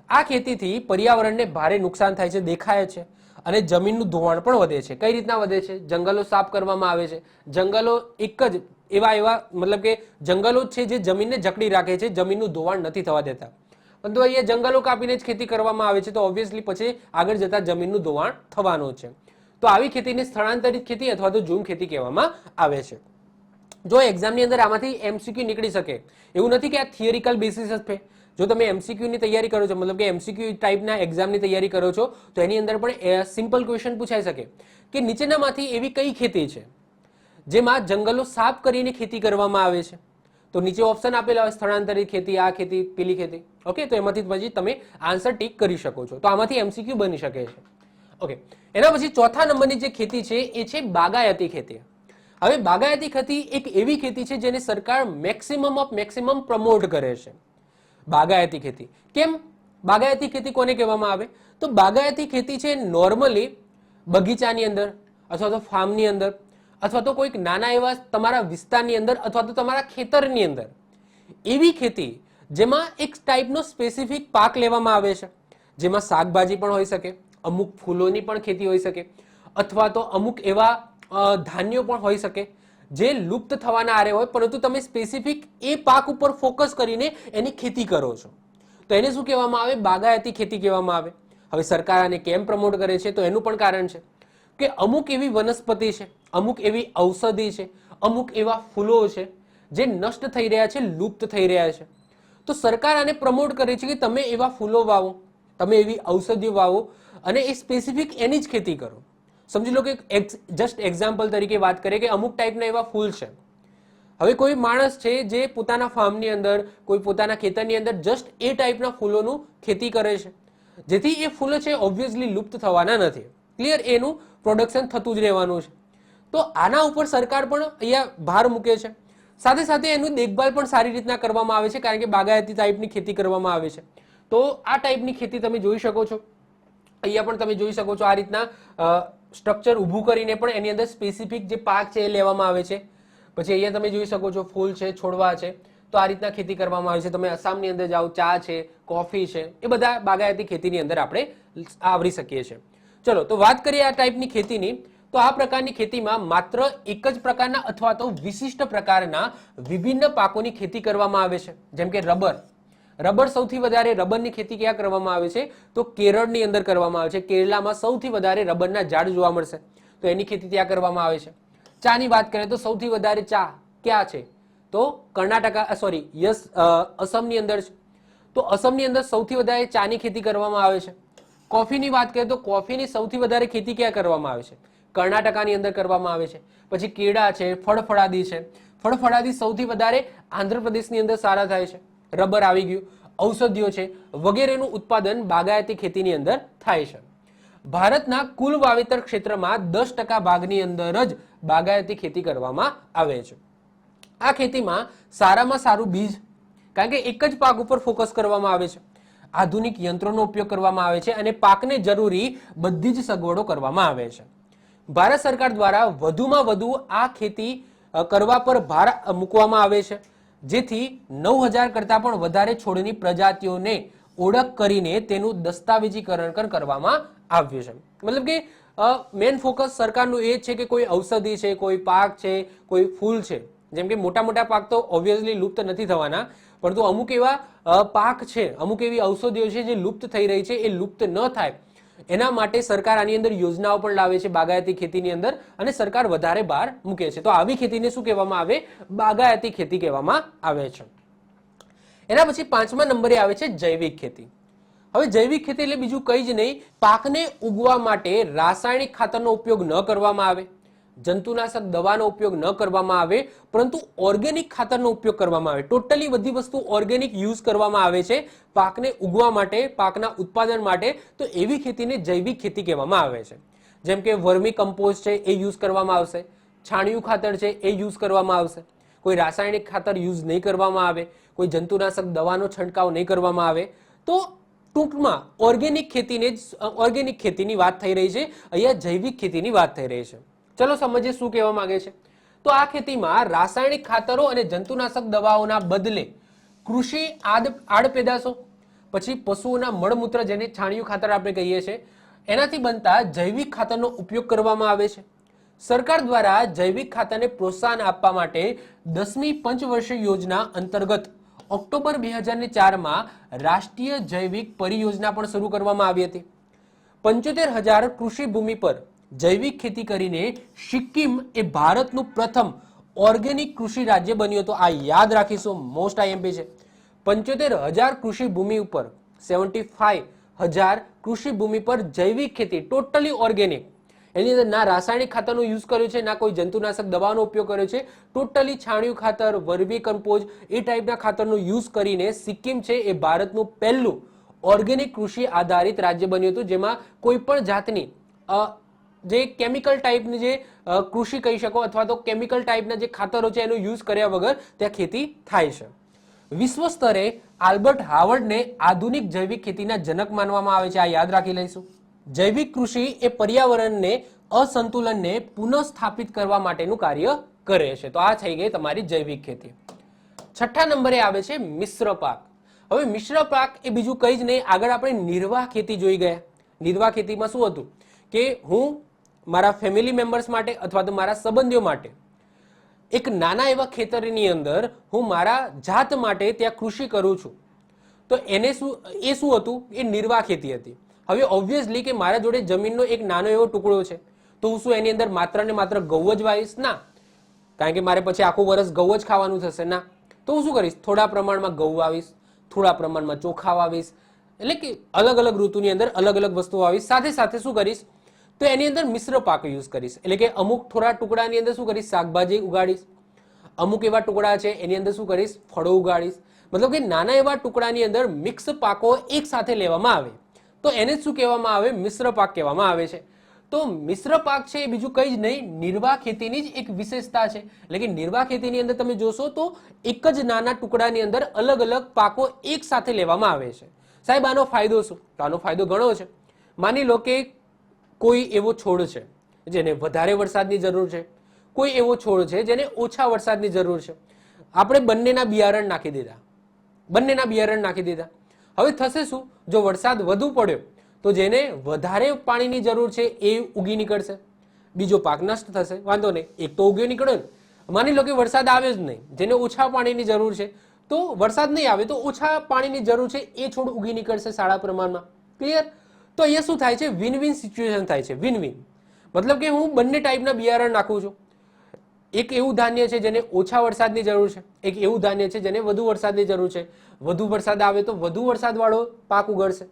Speaker 1: આ ખેતીથી પર્યાવરણને ભારે નુકસાન થાય છે, દેખાય છે, અને જમીનનું ધોવાણ પણ વધે છે. કઈ રીતના વધે છે? જંગલો સાફ કરવામાં આવે છે. જંગલો એક જ એવા મતલબ કે જંગલો છે જે જમીનને જકડી રાખે છે, જમીનનું ધોવાણ નથી થવા દેતા. પરંતુ અહીંયા જંગલો કાપીને જ ખેતી કરવામાં આવે છે, તો ઓબ્વિયસલી પછી આગળ જતા જમીનનું ધોવાણ થવાનું છે. તો આવી ખેતીને સ્થળાંતરિત ખેતી અથવા તો ઝૂમ ખેતી કહેવામાં આવે છે. જો એક્ઝામની અંદર આમાંથી એમસીક્યુ નીકળી શકે, એવું નથી કે આ થિયરિકલ બેસિસ જ છે. જો તમે એમસીક્યુ ની તૈયારી કરો છો, મતલબ કે એમસીક્યુ ટાઈપના એક્ઝામની તૈયારી કરો છો, તો એની અંદર પણ સિમ્પલ ક્વેશ્ચન પૂછાઈ શકે કે નીચેનામાંથી એવી કઈ ખેતી છે જેમાં જંગલો સાફ કરીને ખેતી કરવામાં આવે છે. તો નીચે ઓપ્શન આપેલા હોય, સ્થળાંતરિત ખેતી, આ ખેતી, પેલી ખેતી. ઓકે, તો એમાંથી પછી તમે આન્સર ટીક કરી શકો છો. તો આમાંથી એમસીક્યુ બની શકે છે. ઓકે, એના પછી ચોથા નંબરની જે ખેતી છે એ છે બાગાયતી ખેતી. હવે બાગાયતી ખેતી એક એવી ખેતી છે જેને સરકાર મેક્સિમમ ઓફ મેક્સિમમ પ્રમોટ કરે છે. બાગાયતી ખેતી કેમ? બાગાયતી ખેતી કોને કહેવામાં આવે? તો બાગાયતી ખેતી છે નોર્મલી બગીચાની અંદર અથવા તો ફાર્મની અંદર અથવા તો કોઈક નાના એવા તમારા વિસ્તારની અંદર અથવા તો તમારા ખેતરની અંદર એવી ખેતી જેમાં એક ટાઈપનો સ્પેસિફિક પાક લેવામાં આવે છે, જેમાં શાકભાજી પણ હોઈ શકે, અમુક ફૂલોની પણ ખેતી હોઈ શકે, અથવા તો અમુક એવા ધાન્યો પણ હોઈ શકે જે લુપ્ત થવાના આરે હોય, પરંતુ તમે સ્પેસિફિક એ પાક ઉપર ફોકસ કરીને એની ખેતી કરો છો, તો એને શું કહેવામાં આવે? બાગાયતી ખેતી કહેવામાં આવે. હવે સરકાર આને કેમ પ્રમોટ કરે છે? તો એનું પણ કારણ છે કે અમુક એવી વનસ્પતિ છે, અમુક એવી ઔષધિ છે, અમુક એવા ફૂલો છે જે નષ્ટ થઈ રહ્યા છે, લુપ્ત થઈ રહ્યા છે. તો સરકાર આને પ્રમોટ કરે છે કે તમે એવા ફૂલો વાવો, તમે એવી ઔષધિઓ વાવો અને એ સ્પેસિફિક એની જ ખેતી કરો. સમજી લો કે જસ્ટ એક્ઝામ્પલ તરીકે વાત કરીએ કે અમુક ટાઈપના એવા ફૂલ છે, હવે કોઈ માણસ છે જે પોતાના ફાર્મની અંદર, કોઈ પોતાના ખેતરની અંદર જસ્ટ એ ટાઈપના ફૂલોનું ખેતી કરે છે, જેથી એ ફૂલો છે ઓબ્વિયસલી લુપ્ત થવાના નથી. ક્લિયર? એનું પ્રોડક્શન થતું જ રહેવાનું છે. તો આના ઉપર સરકાર પણ અહીંયા ભાર મૂકે છે. સાથે સાથે એનું દેખભાલ પણ સારી રીતના કરવામાં આવે છે, કારણ કે બાગાયતી ટાઈપની ખેતી કરવામાં આવે છે. તો આ ટાઈપની ખેતી તમે જોઈ શકો છો. અહીંયા પણ તમે જોઈ શકો છો આ રીતના સ્ટ્રક્ચર ઊભું કરીને પણ એની અંદર સ્પેસિફિક જે પાક છે એ લેવામાં આવે છે. પછી અહીંયા તમે જોઈ શકો છો ફૂલ છે, છોડવા છે. તો આ રીતના ખેતી કરવામાં આવે છે. તમે આસામની અંદર જાઓ, ચા છે, કોફી છે, એ બધા બાગાયતી ખેતીની અંદર આપણે આવરી શકીએ છીએ. ચલો, તો વાત કરીએ આ ટાઈપની ખેતીની. તો આ પ્રકારની ખેતીમાં માત્ર એક જ પ્રકારના અથવા તો વિશિષ્ટ પ્રકારના વિભિન્ન પાકોની ખેતી કરવામાં આવે છે. જેમ કે રબર સૌથી વધારે રબરની ખેતી ક્યાં કરવામાં આવે છે? તો કેરળની અંદર કરવામાં આવે છે. કેરળમાં સૌથી વધારે રબરના ઝાડ જોવા મળશે, તો એની ખેતી ત્યાં કરવામાં આવે છે. ચાની વાત કરીએ તો સૌથી વધારે ચા ક્યાં છે? તો અસમની અંદર છે. તો અસમની અંદર સૌથી વધારે ચાની ખેતી કરવામાં આવે છે. કોફીની વાત કરીએ તો કોફીની સૌથી વધારે ખેતી ક્યાં કરવામાં આવે છે? કર્ણાટકાની અંદર કરવામાં આવે છે. પછી કેળા છે, ફળફળાદી છે. ફળફળાદી સૌથી વધારે આંધ્રપ્રદેશની અંદર સારા થાય છે. રબર આવી ગયું, ઔષધિઓ છે, વગેરેનું ઉત્પાદન બાગાયતી ખેતીની અંદર થાય છે. ભારતના કુલ વાવેતર ક્ષેત્રમાં 10% ભાગની અંદર જ બાગાયતી ખેતી કરવામાં આવે છે. આ ખેતીમાં સારામાં સારું બીજ, કારણ કે એક જ પાક ઉપર ફોકસ કરવામાં આવે છે. આધુનિક યંત્રોનો ઉપયોગ કરવામાં આવે છે અને પાકને જરૂરી બધી જ સગવડો કરવામાં આવે છે. ભારત સરકાર દ્વારા વધુમાં વધુ આ ખેતી કરવા પર ભાર મૂકવામાં આવે છે, જેથી 9000 કરતા પણ વધારે છોડની પ્રજાતિઓને ઓળખ કરીને તેનું દસ્તાવેજીકરણ કરવામાં આવ્યું છે. મતલબ કે મેન ફોકસ સરકારનું એ છે કે કોઈ ઔષધિ છે, કોઈ પાક છે, કોઈ ફૂલ છે. જેમ કે મોટા મોટા પાક તો ઓબ્વિયસલી લુપ્ત નથી થવાના, પરંતુ અમુક એવા પાક છે, અમુક એવી ઔષધિઓ છે જે લુપ્ત થઈ રહી છે, એ લુપ્ત ન થાય એના માટે સરકાર આની અંદર યોજનાઓ પણ લાવે છે બાગાયતી ખેતીની અંદર, અને સરકાર વધારે ભાર મૂકે છે. તો આવી ખેતીને શું કહેવામાં આવે? બાગાયતી ખેતી કહેવામાં આવે છે. એના પછી 5મા નંબરે આવે છે જૈવિક ખેતી. હવે જૈવિક ખેતી એટલે બીજું કંઈ જ નહીં, પાકને ઉગવા માટે રાસાયણિક ખાતરનો ઉપયોગ ન કરવામાં આવે, જંતુનાશક દવાનો ઉપયોગ ન કરવામાં આવે, પરંતુ ઓર્ગેનિક ખાતરનો ઉપયોગ કરવામાં આવે. ટોટલી બધી વસ્તુ ઓર્ગેનિક યુઝ કરવામાં આવે છે પાકને ઉગવા માટે, પાકના ઉત્પાદન માટે. તો એવી ખેતીને જૈવિક ખેતી કહેવામાં આવે છે. જેમ કે વર્મી કમ્પોસ્ટ છે એ યુઝ કરવામાં આવશે, છાણિયું ખાતર છે એ યુઝ કરવામાં આવશે, કોઈ રાસાયણિક ખાતર યુઝ નહીં કરવામાં આવે, કોઈ જંતુનાશક દવાનો છંટકાવ નહીં કરવામાં આવે. તો ટૂંકમાં ઓર્ગેનિક ખેતીની વાત થઈ રહી છે, અહીંયા જૈવિક ખેતીની વાત થઈ રહી છે. ચલો સમજીએ શું કહેવા માંગે છે. તો આ ખેતીમાં રાસાયણિક ખાતરો અને જંતુનાશક દવાઓના બદલે કૃષિ આડપેદાશો, પછી પશુઓના મળમૂત્ર, જેને છાણિયું ખાતર આપણે કહીએ છીએ, એનાથી બનતા જૈવિક ખાતરનો ઉપયોગ કરવામાં આવે છે. સરકાર દ્વારા જૈવિક ખાતરને પ્રોત્સાહન આપવા માટે 10મી પંચવર્ષીય યોજના અંતર્ગત ઓક્ટોબર 2004માં રાષ્ટ્રીય જૈવિક પરિયોજના પણ શરૂ કરવામાં આવી હતી. 75,000 કૃષિ ભૂમિ પર જૈવિક ખેતી કરીને સિક્કિમ એ ભારતનું પ્રથમ ઓર્ગેનિક કૃષિ રાજ્ય બન્યું હતું. આ યાદ રાખીશું, મોસ્ટ આઈએમપી છે. 75,000 કૃષિ ભૂમિ ઉપર 75,000 કૃષિ ભૂમિ પર જૈવિક ખેતી, ટોટલી ઓર્ગેનિક. એની અંદર ના રાસાયણિક ખાતરનો યુઝ કર્યો છે, ના કોઈ જંતુનાશક દવાનો ઉપયોગ કર્યો છે, ટોટલી છાણિયું ખાતર, વર્મી કમ્પોઝ એ ટાઈપના ખાતરનો યુઝ કરીને સિક્કિમ છે એ ભારતનું પહેલું ઓર્ગેનિક કૃષિ આધારિત રાજ્ય બન્યું હતું, જેમાં કોઈ પણ જાતની જે કેમિકલ ટાઈપની જે કૃષિ કહી શકો અથવા તો કેમિકલ ટાઈપના જે ખાતરો છે એનો યુઝ કર્યા વગર ત્યાં ખેતી થાય છે. વિશ્વ સ્તરે આલ્બર્ટ હાવર્ડને આધુનિક જૈવિક ખેતીના જનક માનવામાં આવે છે. આ યાદ રાખી લઈશું. જૈવિક કૃષિ એ પર્યાવરણને અસંતુલનને પુનઃસ્થાપિત કરવા માટેનું કાર્ય કરે છે. તો આ થઈ ગઈ તમારી જૈવિક ખેતી. 6થા નંબરે આવે છે મિશ્ર પાક. હવે મિશ્ર પાક એ બીજું કંઈ જ નહીં, આગળ આપણે નિર્વાહ ખેતી જોઈ ગયા. નિર્વાહ ખેતીમાં શું હતું કે હું મારા ફેમિલી મેમ્બર્સ માટે અથવા તો મારા સંબંધીઓ માટે એક નાના એવા ખેતરની અંદર હું મારા જાત માટે ત્યાં કૃષિ કરું છું. તો એને શું હતું? એ નિર્વાહ ખેતી હતી. હવે ઓબ્વિયસલી કે મારા જોડે જમીનનો એક નાનો એવો ટુકડો છે, તો હું શું એની અંદર માત્ર ને માત્ર ઘઉં જ વાવીશ? ના, કારણ કે મારે પછી આખું વર્ષ ઘઉં જ ખાવાનું થશે. ના, તો હું શું કરીશ? થોડા પ્રમાણમાં ઘઉં વાવીશ, થોડા પ્રમાણમાં ચોખા વાવીશ, એટલે કે અલગ અલગ ઋતુની અંદર અલગ અલગ વસ્તુઓ વાવીશ. સાથે સાથે શું કરીશ? તો એની અંદર મિશ્ર પાક યુઝ કરીશ, એટલે કે અમુક થોડા ટુકડાની અંદર શું કરીશ? શાકભાજી ઉગાડીશ, અમુક એવા ટુકડા છે એની અંદર શું કરીશ, ફળો ઉગાડીશ. મતલબ કે નાના એવા ટુકડાની અંદર મિક્સ પાકો એક સાથે લેવામાં આવે તો એને શું કહેવામાં આવે, મિશ્ર પાક કહેવામાં આવે છે. તો મિશ્ર પાક છે એ બીજું કંઈ જ નહીં, નિર્વાહ ખેતીની જ એક વિશેષતા છે. એટલે કે નિર્વાહ ખેતીની અંદર તમે જોશો તો એક જ નાના ટુકડાની અંદર અલગ અલગ પાકો એક સાથે લેવામાં આવે છે. સાહેબ આનો ફાયદો શું? તો આનો ફાયદો ઘણો છે. માની લો કે કોઈ એવો છોડ છે જેને વધારે વરસાદની જરૂર છે, કોઈ એવો છોડ છે જેને ઓછા વરસાદની જરૂર છે. આપણે બંનેના બિયારણ નાખી દીધા. હવે થશે શું, જો વરસાદ વધુ પડ્યો તો જેને વધારે પાણીની જરૂર છે એ ઉગી નીકળશે, બીજો પાક નષ્ટ થશે. વાંધો નહીં, એક તો ઉગ્યો નીકળ્યો ને. માની લો કે વરસાદ આવે જ નહીં, જેને ઓછા પાણીની જરૂર છે, તો વરસાદ નહીં આવે તો ઓછા પાણીની જરૂર છે એ છોડ ઉગી નીકળશે સારા પ્રમાણમાં. ક્લિયર? તો અહીંયા શું થાય છે, વિન વિન સિચ્યુએશન થાય છે. વિન વિન મતલબ કે હું બંને ટાઈપના બિયારણ નાખું છું. એક એવું ધાન્ય છે જેને ઓછા વરસાદની જરૂર છે, એક એવું ધાન્ય છે જેને વધુ વરસાદની જરૂર છે. વધુ વરસાદ આવે તો વધુ વરસાદવાળો પાક ઉગડશે,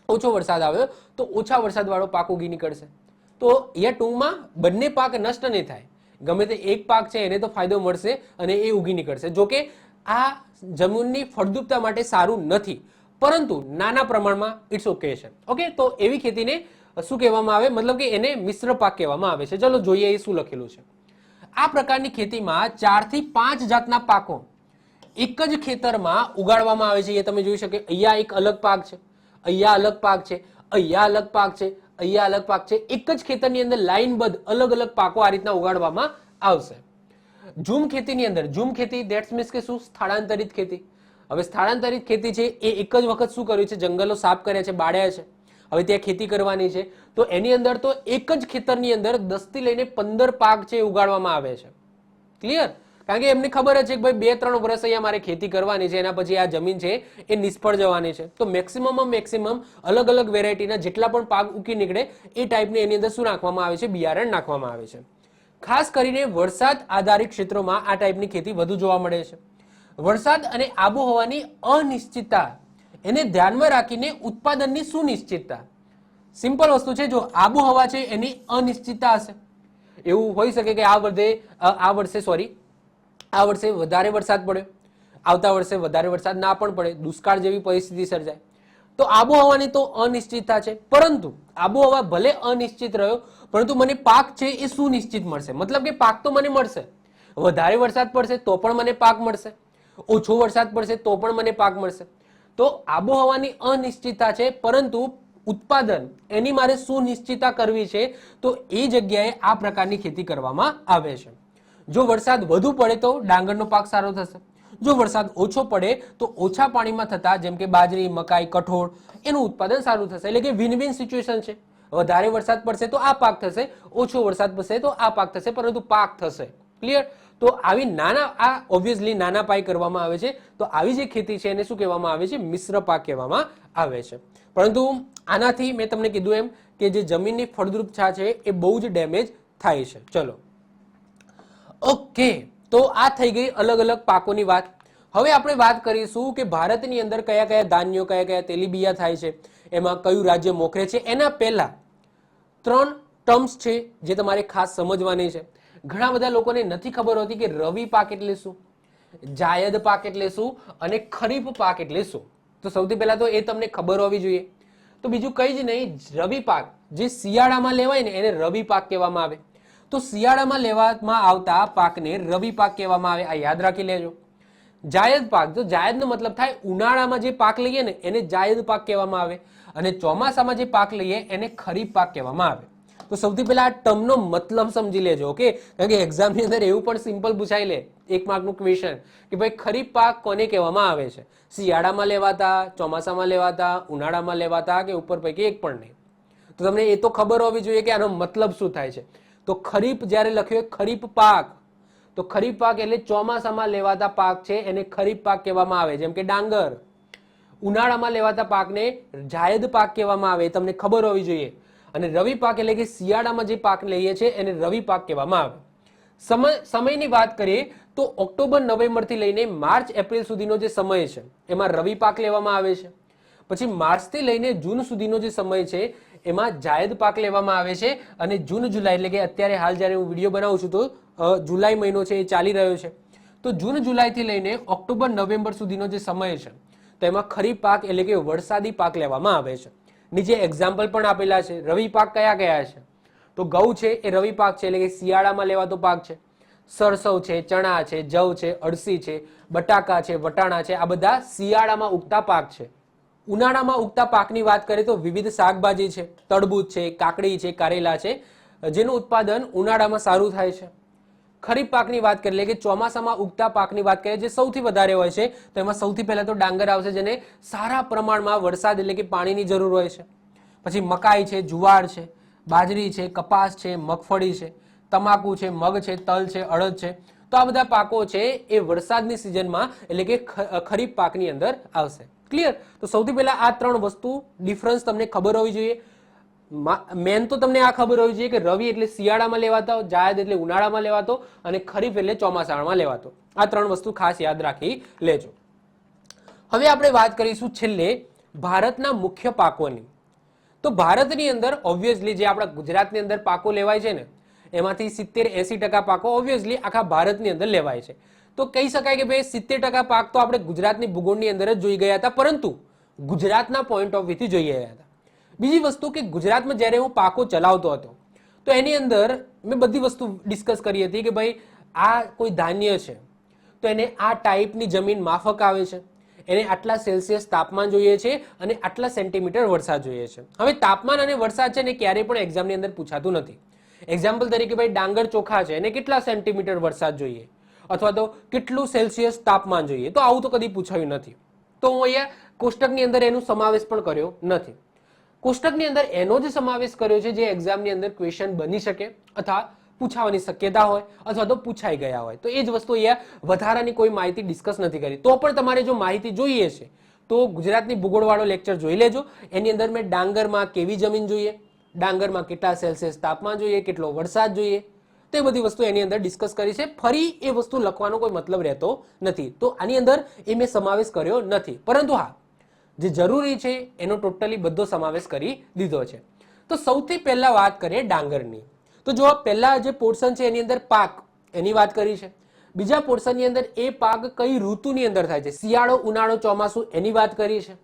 Speaker 1: ઓછો વરસાદ આવ્યો તો ઓછા વરસાદવાળો પાક ઉગી નીકળશે. તો અહીંયા ટૂંકમાં બંને પાક નષ્ટ નહીં થાય, ગમે તે એક પાક છે એને તો ફાયદો મળશે અને એ ઉગી નીકળશે. જોકે આ જમીનની ફળદ્રુપતા માટે સારું નથી, પરંતુ નાના પ્રમાણમાં ઇટ્સ ઓકે છે. ઓકે, તો એવી ખેતીને શું કહેવામાં આવે, મતલબ કે એને મિશ્ર પાક કહેવામાં આવે છે. ચલો જોઈએ એ શું લખેલું છે. આ પ્રકારની ખેતીમાં 4 થી 5 જાતના પાકો એક જ ખેતરમાં ઉગાડવામાં આવે છે. એ તમે જોઈ શકો, અહીંયા એક અલગ પાક છે, અહીંયા અલગ પાક છે, અહીંયા અલગ પાક છે, અહીંયા અલગ પાક છે. એક જ ખેતરની અંદર લાઈનબદ્ધ અલગ અલગ પાકો આ રીતના ઉગાડવામાં આવશે. ઝૂમ ખેતીની અંદર, ઝૂમ ખેતી ધેટ્સ મીન્સ કે શું, સ્થળાંતરિત ખેતી. હવે સ્થળાંતરિત ખેતી છે એ એક જ વખત શું કર્યું છે, જંગલો સાફ કર્યા છે, બાળ્યા છે, હવે ત્યાં ખેતી કરવાની છે. તો એની અંદર તો એક જ ખેતરની અંદર 10 થી લઈને 15 પાક છે ઉગાડવામાં આવે છે. ક્લિયર? કારણ કે એમને ખબર જ છે કે ભાઈ 2-3 વર્ષ અહીંયા મારે ખેતી કરવાની છે, એના પછી આ જમીન છે એ નિષ્ફળ જવાની છે. તો મેક્સિમમ અલગ અલગ વેરાયટીના જેટલા પણ પાક ઉકી નીકળે એ ટાઈપની એની અંદર શું નાખવામાં આવે છે, બિયારણ નાખવામાં આવે છે. ખાસ કરીને વરસાદ આધારિત ક્ષેત્રોમાં આ ટાઈપની ખેતી વધુ જોવા મળે છે. વરસાદ અને આબોહવાની અનિશ્ચિતતા એને ધ્યાનમાં રાખીને ઉત્પાદનની સુનિશ્ચિતતા. સિમ્પલ વસ્તુ છે, જો આબોહવા છે એની અનિશ્ચિતતા હશે, એવું હોઈ શકે કે આ વર્ષે વધારે વરસાદ પડ્યો, આવતા વર્ષે વધારે વરસાદ ના પણ પડે, દુષ્કાળ જેવી પરિસ્થિતિ સર્જાય. તો આબોહવાની તો અનિશ્ચિતતા છે, પરંતુ આબોહવા ભલે અનિશ્ચિત રહ્યો પરંતુ મને પાક છે એ સુનિશ્ચિત મળશે. મતલબ કે પાક તો મને મળશે, વધારે વરસાદ પડશે તો પણ મને પાક મળશે, ઓછો વરસાદ પડશે તો પણ મને પાક મળશે. તો આબોહવાની અનિશ્ચિતતા છે, પરંતુ ઉત્પાદન એની મારે સુનિશ્ચિતતા કરવી છે, તો એ જગ્યાએ આ પ્રકારની ખેતી કરવામાં આવે છે. જો વરસાદ વધુ પડે તો ડાંગરનો પાક સારો થશે, જો વરસાદ ઓછો પડે તો ઓછા પાણીમાં થતા જેમ કે બાજરી, મકાઈ, કઠોળ એનું ઉત્પાદન સારું થશે. એટલે કે વિન વિન સિચ્યુએશન છે. વધારે વરસાદ પડશે તો આ પાક થશે, ઓછો વરસાદ પડશે તો આ પાક થશે, પરંતુ પાક થશે. ક્લિયર? તો આવી આ ઓબ્વિયસલી નાના પાયે કરવામાં આવે છે. તો આવી જે ખેતી છે એને શું કહેવામાં આવે છે, મિશ્ર પાક કહેવામાં આવે છે. પરંતુ આનાથી મેં તમને કીધું એમ કે જે જમીનની ફળદ્રુપતા છે એ બહુ જ ડેમેજ થાય છે. ચલો ઓકે, તો આ થઈ ગઈ અલગ અલગ પાકોની વાત. હવે આપણે વાત કરીશું કે ભારતની અંદર કયા કયા ધાન્યો, કયા કયા તેલીબિયા થાય છે, એમાં કયું રાજ્ય મોખરે છે. એના પહેલા 3 ટર્મ્સ છે જે તમારે ખાસ સમજવાની છે. ઘણા બધા લોકોને નથી ખબર હોતી કે રવિ પાક એટલે શું, જાયદ પાક એટલે શું અને ખરીફ પાક એટલે શું. તો સૌથી પહેલા તો એ તમને ખબર હોવી જોઈએ. તો બીજું કંઈ જ નહીં, રવિ પાક જે શિયાળામાં લેવાય ને એને રવિ પાક કહેવામાં આવે. તો શિયાળામાં લેવામાં આવતા પાકને રવિ પાક કહેવામાં આવે, આ યાદ રાખી લેજો. જાયદ પાક, તો જાયદનો મતલબ થાય ઉનાળામાં જે પાક લઈએ ને એને જાયદ પાક કહેવામાં આવે, અને ચોમાસામાં જે પાક લઈએ એને ખરીફ પાક કહેવામાં આવે. તો સૌથી પહેલા આ ટર્મનો મતલબ સમજી લેજો. ઓકે, કારણ કે એક્ઝામની અંદર એવું પણ સિમ્પલ પૂછાઈ લે, 1 માર્કનું ક્વેશ્ચન કે ભાઈ ખરીફ પાક કોને કહેવામાં આવે છે, શિયાળામાં લેવાતા, ચોમાસામાં લેવાતા, ઉનાળામાં લેવાતા કે ઉપર પૈકી એક પણ નહીં. તો તમને એ તો ખબર હોવી જોઈએ કે આનો મતલબ શું થાય છે. તો ખરીફ જ્યારે લખ્યો ખરીફ પાક, તો ખરીફ પાક એટલે ચોમાસામાં લેવાતા પાક છે એને ખરીફ પાક કહેવામાં આવે. જેમ કે ડાંગર, ઉનાળામાં લેવાતા પાકને જાયદ પાક કહેવામાં આવે, તમને ખબર હોવી જોઈએ. અને રવિ પાક એટલે કે શિયાળામાં જે પાક લઈએ છીએ એને રવિ પાક કહેવામાં આવે. સમયની વાત કરીએ તો ઓક્ટોબર નવેમ્બર થી લઈને માર્ચ એપ્રિલ સુધીનો જે સમય છે એમાં રવિ પાક લેવામાં આવે છે. પછી માર્ચ થી લઈને જૂન સુધીનો જે સમય છે એમાં જાયદ પાક લેવામાં આવે છે, અને જૂન જુલાઈ એટલે કે અત્યારે હાલ જ્યારે હું વિડીયો બનાવું છું તો જુલાઈ મહિનો છે એ ચાલી રહ્યો છે, તો જૂન જુલાઈથી લઈને ઓક્ટોબર નવેમ્બર સુધીનો જે સમય છે તેમાં ખરીફ પાક એટલે કે વરસાદી પાક લેવામાં આવે છે. નીચે એક્ઝામ્પલ પણ આપેલા છે. રવિ પાક કયા કયા છે? તો ઘઉં છે એ રવિ પાક છે એટલે કે શિયાળામાં લેવાતો પાક છે. સરસવ છે, ચણા છે, જવ છે, અળસી છે, બટાકા છે, વટાણા છે, આ બધા શિયાળામાં ઉગતા પાક છે. ઉનાળામાં ઉગતા પાકની વાત કરીએ તો વિવિધ શાકભાજી છે, તરબૂચ છે, કાકડી છે, કારેલા છે, જેનું ઉત્પાદન ઉનાળામાં સારું થાય છે. ખરીફ પાકની વાત કરીએ એટલે કે ચોમાસામાં ઉગતા પાકની વાત કરીએ જે સૌથી વધારે હોય છે, તો એમાં સૌથી પહેલા તો ડાંગર આવશે, જેને સારા પ્રમાણમાં વરસાદ એટલે કે પાણીની જરૂર હોય છે. પછી મકાઈ છે, જુવાર છે, બાજરી છે, કપાસ છે, મગફળી છે, તમાકુ છે, મગ છે, તલ છે, અડદ છે. તો આ બધા પાકો છે એ વરસાદની સિઝનમાં એટલે કે ખરીફ પાકની અંદર આવશે. ક્લિયર? તો સૌથી પહેલા આ ત્રણ વસ્તુ ડિફરન્સ તમને ખબર હોવી જોઈએ. મેન તો તમને આ ખબર હોવી જોઈએ કે રવિ એટલે શિયાળામાં લેવાતો, જાયદ એટલે ઉનાળામાં લેવાતો અને ખરીફ એટલે ચોમાસામાં લેવાતો. આ ત્રણ વસ્તુ ખાસ યાદ રાખી લેજો. હવે આપણે વાત કરીશું છેલ્લે ભારતના મુખ્ય પાકોની. તો ભારતની અંદર ઓબ્વિયસલી જે આપણા ગુજરાતની અંદર પાકો લેવાય છે ને, એમાંથી 70-80% પાકો ઓબ્વિયસલી આખા ભારતની અંદર લેવાય છે. તો કહી શકાય કે ભાઈ 70% પાક તો આપણે ગુજરાતની ભૂગોળની અંદર જ જોઈ ગયા હતા, પરંતુ ગુજરાતના પોઈન્ટ ઓફ વ્યૂથી જોઈ ગયા હતા. બીજી વસ્તુ કે ગુજરાતમાં જ્યારે હું પાકો ચલાવતો હતો તો એની અંદર મેં બધી વસ્તુ ડિસ્કસ કરી હતી કે ભાઈ આ કોઈ ધાન્ય છે તો એને આ ટાઈપની જમીન માફક આવે છે, એને આટલા સેલ્સિયસ તાપમાન જોઈએ છે અને આટલા સેન્ટીમીટર વરસાદ જોઈએ છે. હવે તાપમાન અને વરસાદ છે ને ક્યારેય પણ એક્ઝામની અંદર પૂછાતું નથી. એક્ઝામ્પલ તરીકે ભાઈ ડાંગર ચોખા છે એને કેટલા સેન્ટીમીટર વરસાદ જોઈએ અથવા તો કેટલું સેલ્સિયસ તાપમાન જોઈએ, તો આવું તો કદી પૂછાયું નથી. તો હું અહીંયા કોષ્ટકની અંદર એનો સમાવેશ પણ કર્યો નથી. કોષ્ટકની અંદર એનો જ સમાવેશ કર્યો છે જે એક્ઝામની અંદર ક્વેશ્ચન બની શકે અથવા પૂછાવાની શક્યતા હોય અથવા તો પૂછાઈ ગયા હોય. તો એ જ વસ્તુ અહીંયા વધારાની કોઈ માહિતી ડિસ્કસ નથી કરી. તો પણ તમારે જો માહિતી જોઈએ છે તો ગુજરાતની ભૂગોળવાળો લેક્ચર જોઈ લેજો. એની અંદર મેં ડાંગરમાં કેવી જમીન જોઈએ, ડાંગરમાં કેટલા સેલ્સિયસ તાપમાન જોઈએ, કેટલો વરસાદ જોઈએ, તે બધી વસ્તુ એની અંદર ડિસ્કસ કરી છે. ફરી એ વસ્તુ લખવાનો કોઈ મતલબ રહેતો નથી, તો આની અંદર એ મેં સમાવેશ કર્યો નથી. પરંતુ હા, જે જરૂરી છે એનો ટોટલી બધો સમાવેશ કરી દીધો છે. તો સૌથી પહેલા વાત કરીએ ડાંગરની. તો જો પહેલા જે પોર્શન છે એની અંદર પાક એની વાત કરી છે. બીજા પોર્શનની અંદર એ પાક કઈ ઋતુની અંદર થાય છે, શિયાળો, ઉનાળો, ચોમાસું, એની વાત કરી છે.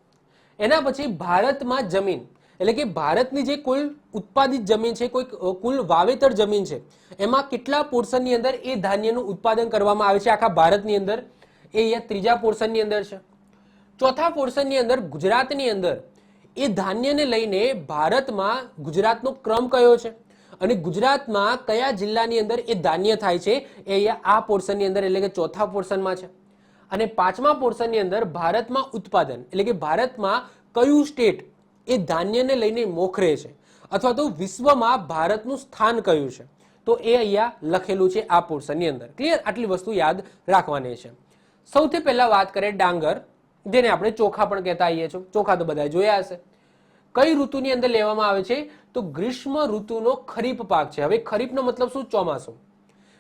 Speaker 1: એના પછી ભારતમાં જમીન એટલે કે ભારતની જે કુલ ઉત્પાદિત જમીન છે, કોઈ કુલ વાવેતર જમીન છે, એમાં કેટલા પોર્શનની અંદર એ ધાન્યનું ઉત્પાદન કરવામાં આવે છે આખા ભારતની અંદર, એ અહીંયા ત્રીજા પોર્શનની અંદર છે. ચોથા પોર્શનની અંદર ગુજરાતની અંદર એ ધાન્યને લઈને ભારતમાં ગુજરાતનો ક્રમ કયો છે અને ગુજરાતમાં કયા જિલ્લાની અંદર એ ધાન્ય થાય છે, એ અહીંયા આ પોર્શનની અંદર એટલે કે ચોથા પોર્શનમાં છે. અને પાંચમા પોર્શનની અંદર ભારતમાં ઉત્પાદન એટલે કે ભારતમાં કયું સ્ટેટ એ ધાન્યને લઈને મોખરે છે અથવા તો વિશ્વમાં ભારતનું સ્થાન કયું છે, તો એ અહીંયા લખેલું છે આ પોર્શનની અંદર. ક્લિયર? આટલી વસ્તુ યાદ રાખવાની છે. સૌથી પહેલા વાત કરીએ ડાંગર, જેને આપણે ચોખા પણ કહેતા આવીએ છીએ. ચોખા તો બધા જોયા હશે. કઈ ઋતુની અંદર લેવામાં આવે છે? તો ગ્રીષ્મ ઋતુનો ખરીફ પાક છે. હવે ખરીફનો મતલબ શું? ચોમાસું.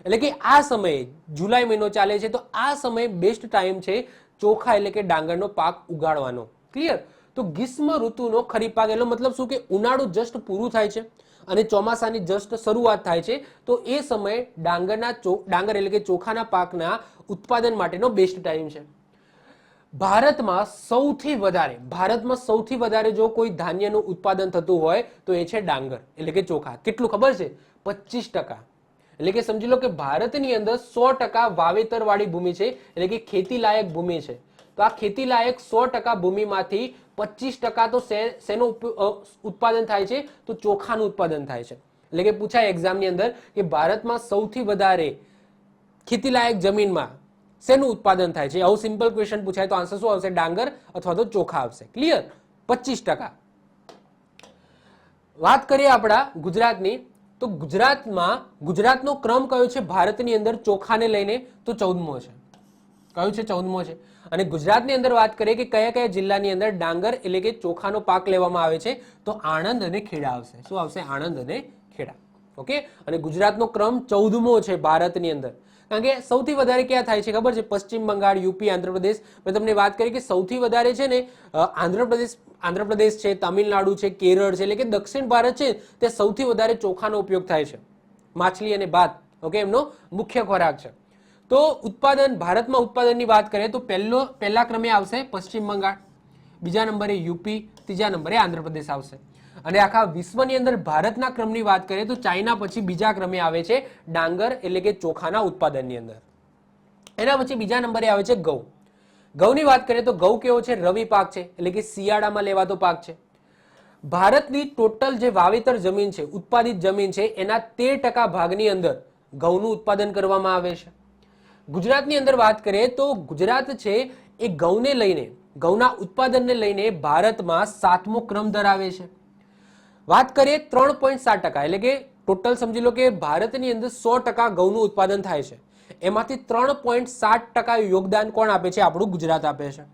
Speaker 1: એટલે કે આ સમયે જુલાઈ મહિનો ચાલે છે તો આ સમયે બેસ્ટ ટાઈમ છે ચોખા એટલે કે ડાંગરનો પાક ઉગાડવાનો. ક્લિયર? તો ગ્રીષ્મ ઋતુનો ખરીફ પાક એનો મતલબ શું કે ઉનાળુ જસ્ટ પૂરું થાય છે અને ચોમાસાની જસ્ટ શરૂઆત થાય છે, તો એ સમયે ડાંગર એટલે કે ચોખાના પાકના ઉત્પાદન માટેનો બેસ્ટ ટાઈમ છે. ભારતમાં સૌથી વધારે જો કોઈ ધાન્યનું ઉત્પાદન થતું હોય તો એ છે ડાંગર એટલે કે ચોખા. કેટલું ખબર છે? 25%. એટલે કે સમજી લો કે ભારતની અંદર 100% વાવેતર વાળી ભૂમિ છે એટલે કે ખેતી લાયક ભૂમિ છે. તો આ ખેતી લાયક 100% ભૂમિમાંથી 25% તો શેનું ઉત્પાદન થાય છે? તો ચોખાનું ઉત્પાદન થાય છે. એટલે કે પૂછાય એક્ઝામની અંદર કે ભારતમાં સૌથી વધારે ખેતી લાયક જમીનમાં શેનું ઉત્પાદન થાય છે? આવું સિમ્પલ ક્વેશ્ચન પૂછાય તો આન્સર શું આવશે? ડાંગર અથવા તો ચોખા આવશે. ક્લિયર? 25%. વાત કરીએ આપણા ગુજરાતની, તો ગુજરાતનો ક્રમ કયો છે ભારતની અંદર ચોખાને લઈને? તો 14મો છે. કયું છે? 14મો છે. અને ગુજરાતની અંદર વાત કરીએ કે કયા કયા જિલ્લાની અંદર ડાંગર એટલે કે ચોખાનો પાક લેવામાં આવે છે, તો આણંદ અને ખેડા આવશે. શું આવશે? આણંદ અને ખેડા. ઓકે. અને ગુજરાતનો ક્રમ 14મો છે ભારતની અંદર. કારણ કે સૌથી વધારે ક્યાં થાય છે ખબર છે? પશ્ચિમ બંગાળ, યુપી, આંધ્રપ્રદેશ. મેં તમને વાત કરી કે સૌથી વધારે છે ને આંધ્રપ્રદેશ છે, તમિલનાડુ છે, કેરળ છે, એટલે કે દક્ષિણ ભારત છે તે સૌથી વધારે ચોખાનો ઉપયોગ થાય છે. માછલી અને ભાત ઓકે, એમનો મુખ્ય ખોરાક છે. તો ઉત્પાદન, ભારતમાં ઉત્પાદનની વાત કરીએ તો પહેલા ક્રમે આવશે પશ્ચિમ બંગાળ, બીજા નંબરે યુપી, ત્રીજા નંબરે આંધ્રપ્રદેશ આવશે. અને આખા વિશ્વની અંદર ભારતના ક્રમની વાત કરીએ તો ચાઇના પછી બીજા ક્રમે આવે છે ડાંગર એટલે કે ચોખાના ઉત્પાદનની અંદર. એના પછી બીજા નંબરે આવે છે ઘઉં. ઘઉંની વાત કરીએ તો ઘઉં કેવો છે? રવિ પાક છે, એટલે કે શિયાળામાં લેવાતો પાક છે. ભારતની ટોટલ જે વાવેતર જમીન છે, ઉત્પાદિત જમીન છે, એના 13% ભાગની અંદર ઘઉંનું ઉત્પાદન કરવામાં આવે છે. ગુજરાતની અંદર વાત કરીએ તો ગુજરાત છે એ ઘઉંને લઈને, ઘઉંના ઉત્પાદનને લઈને ભારતમાં 7મો ક્રમ ધરાવે છે. વાત કરીએ 3.7%, એટલે કે ટોટલ સમજી લો કે ભારતની અંદર 100% ઘઉંનું ઉત્પાદન થાય છે, એમાંથી 3.7% યોગદાન કોણ આપે છે? આપણું ગુજરાત આપે છે.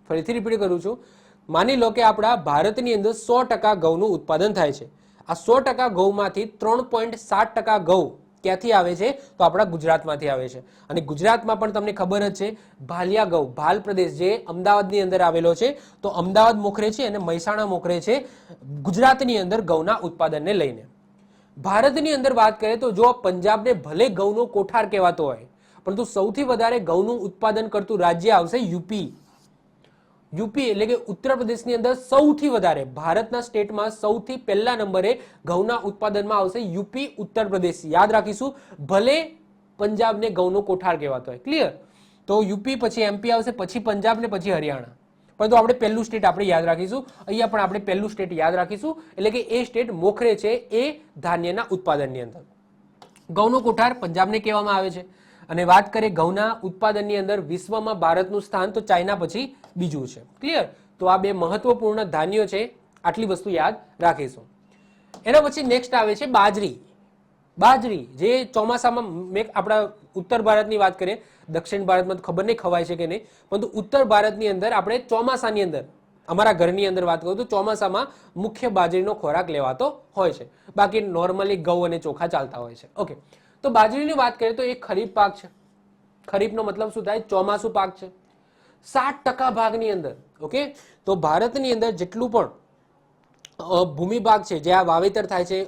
Speaker 1: ફરીથી રિપીટ કરું છું, માની લો કે આપણા ભારતની અંદર 100% ઘઉંનું ઉત્પાદન થાય છે. આ 100% ઘઉંમાંથી 3.7% ઘઉં ક્યાંથી આવે છે? તો આપણા ગુજરાતમાંથી આવે છે. અને ગુજરાતમાં પણ તમને ખબર જ છે ભાલિયા ઘઉં, ભાલ પ્રદેશ જે અમદાવાદની અંદર આવેલો છે, તો અમદાવાદ મોખરે છે અને મહેસાણા મોખરે છે ગુજરાતની અંદર ઘઉંના ઉત્પાદનને લઈને. ભારતની અંદર વાત કરીએ તો જો પંજાબને ભલે ઘઉંનો કોઠાર કહેવાતો હોય, પરંતુ સૌથી વધારે ઘઉંનું ઉત્પાદન કરતું રાજ્ય આવશે યુપી. યુપી એટલે કે ઉત્તર પ્રદેશની અંદર સૌથી વધારે, ભારતના સ્ટેટમાં સૌથી પહેલા નંબરે ઘઉંના ઉત્પાદનમાં આવશે યુપી, ઉત્તર પ્રદેશ. યાદ રાખીશું, ભલે પંજાબને ઘઉંનો કોઠાર કહેવાતો હોય. ક્લિયર? તો યુપી પછી એમપી આવશે, પછી પંજાબ ને પછી હરિયાણા. પરંતુ આપણે પહેલું સ્ટેટ આપણે યાદ રાખીશું, અહીંયા પણ આપણે પહેલું સ્ટેટ યાદ રાખીશું, એટલે કે એ સ્ટેટ મોખરે છે એ ધાન્યના ઉત્પાદનની અંદર. ઘઉંનો કોઠાર પંજાબને કહેવામાં આવે છે. અને વાત કરીએ ઘઉંના ઉત્પાદનની અંદર વિશ્વમાં ભારતનું સ્થાન તો ચાઇના પછી બીજું છે. ક્લિયર? તો આ બે મહત્વપૂર્ણ ધાન્યો છે, આટલી વસ્તુ યાદ રાખીશું. એના પછી નેક્સ્ટ આવે છે બાજરી. બાજરી જે ચોમાસામાં, આપણા ઉત્તર ભારતની વાત કરીએ, દક્ષિણ ભારતમાં ખબર નહીં ખવાય છે કે નહીં, પરંતુ ઉત્તર ભારતની અંદર આપણે ચોમાસાની અંદર, અમારા ઘરની અંદર વાત કરું તો ચોમાસામાં મુખ્ય બાજરીનો ખોરાક લેવાતો હોય છે. બાકી નોર્મલી ઘઉં અને ચોખા ચાલતા હોય છે. ઓકે, તો બાજરીની વાત કરીએ તો એ ખરીફ પાક છે. ખરીફનો મતલબ શું થાય? ચોમાસુ પાક છે. 60% ભાગની અંદર. ઓકે, તો ભારતની અંદર જેટલું પણ ભૂમિભાગ છે જ્યાં વાવેતર થાય છે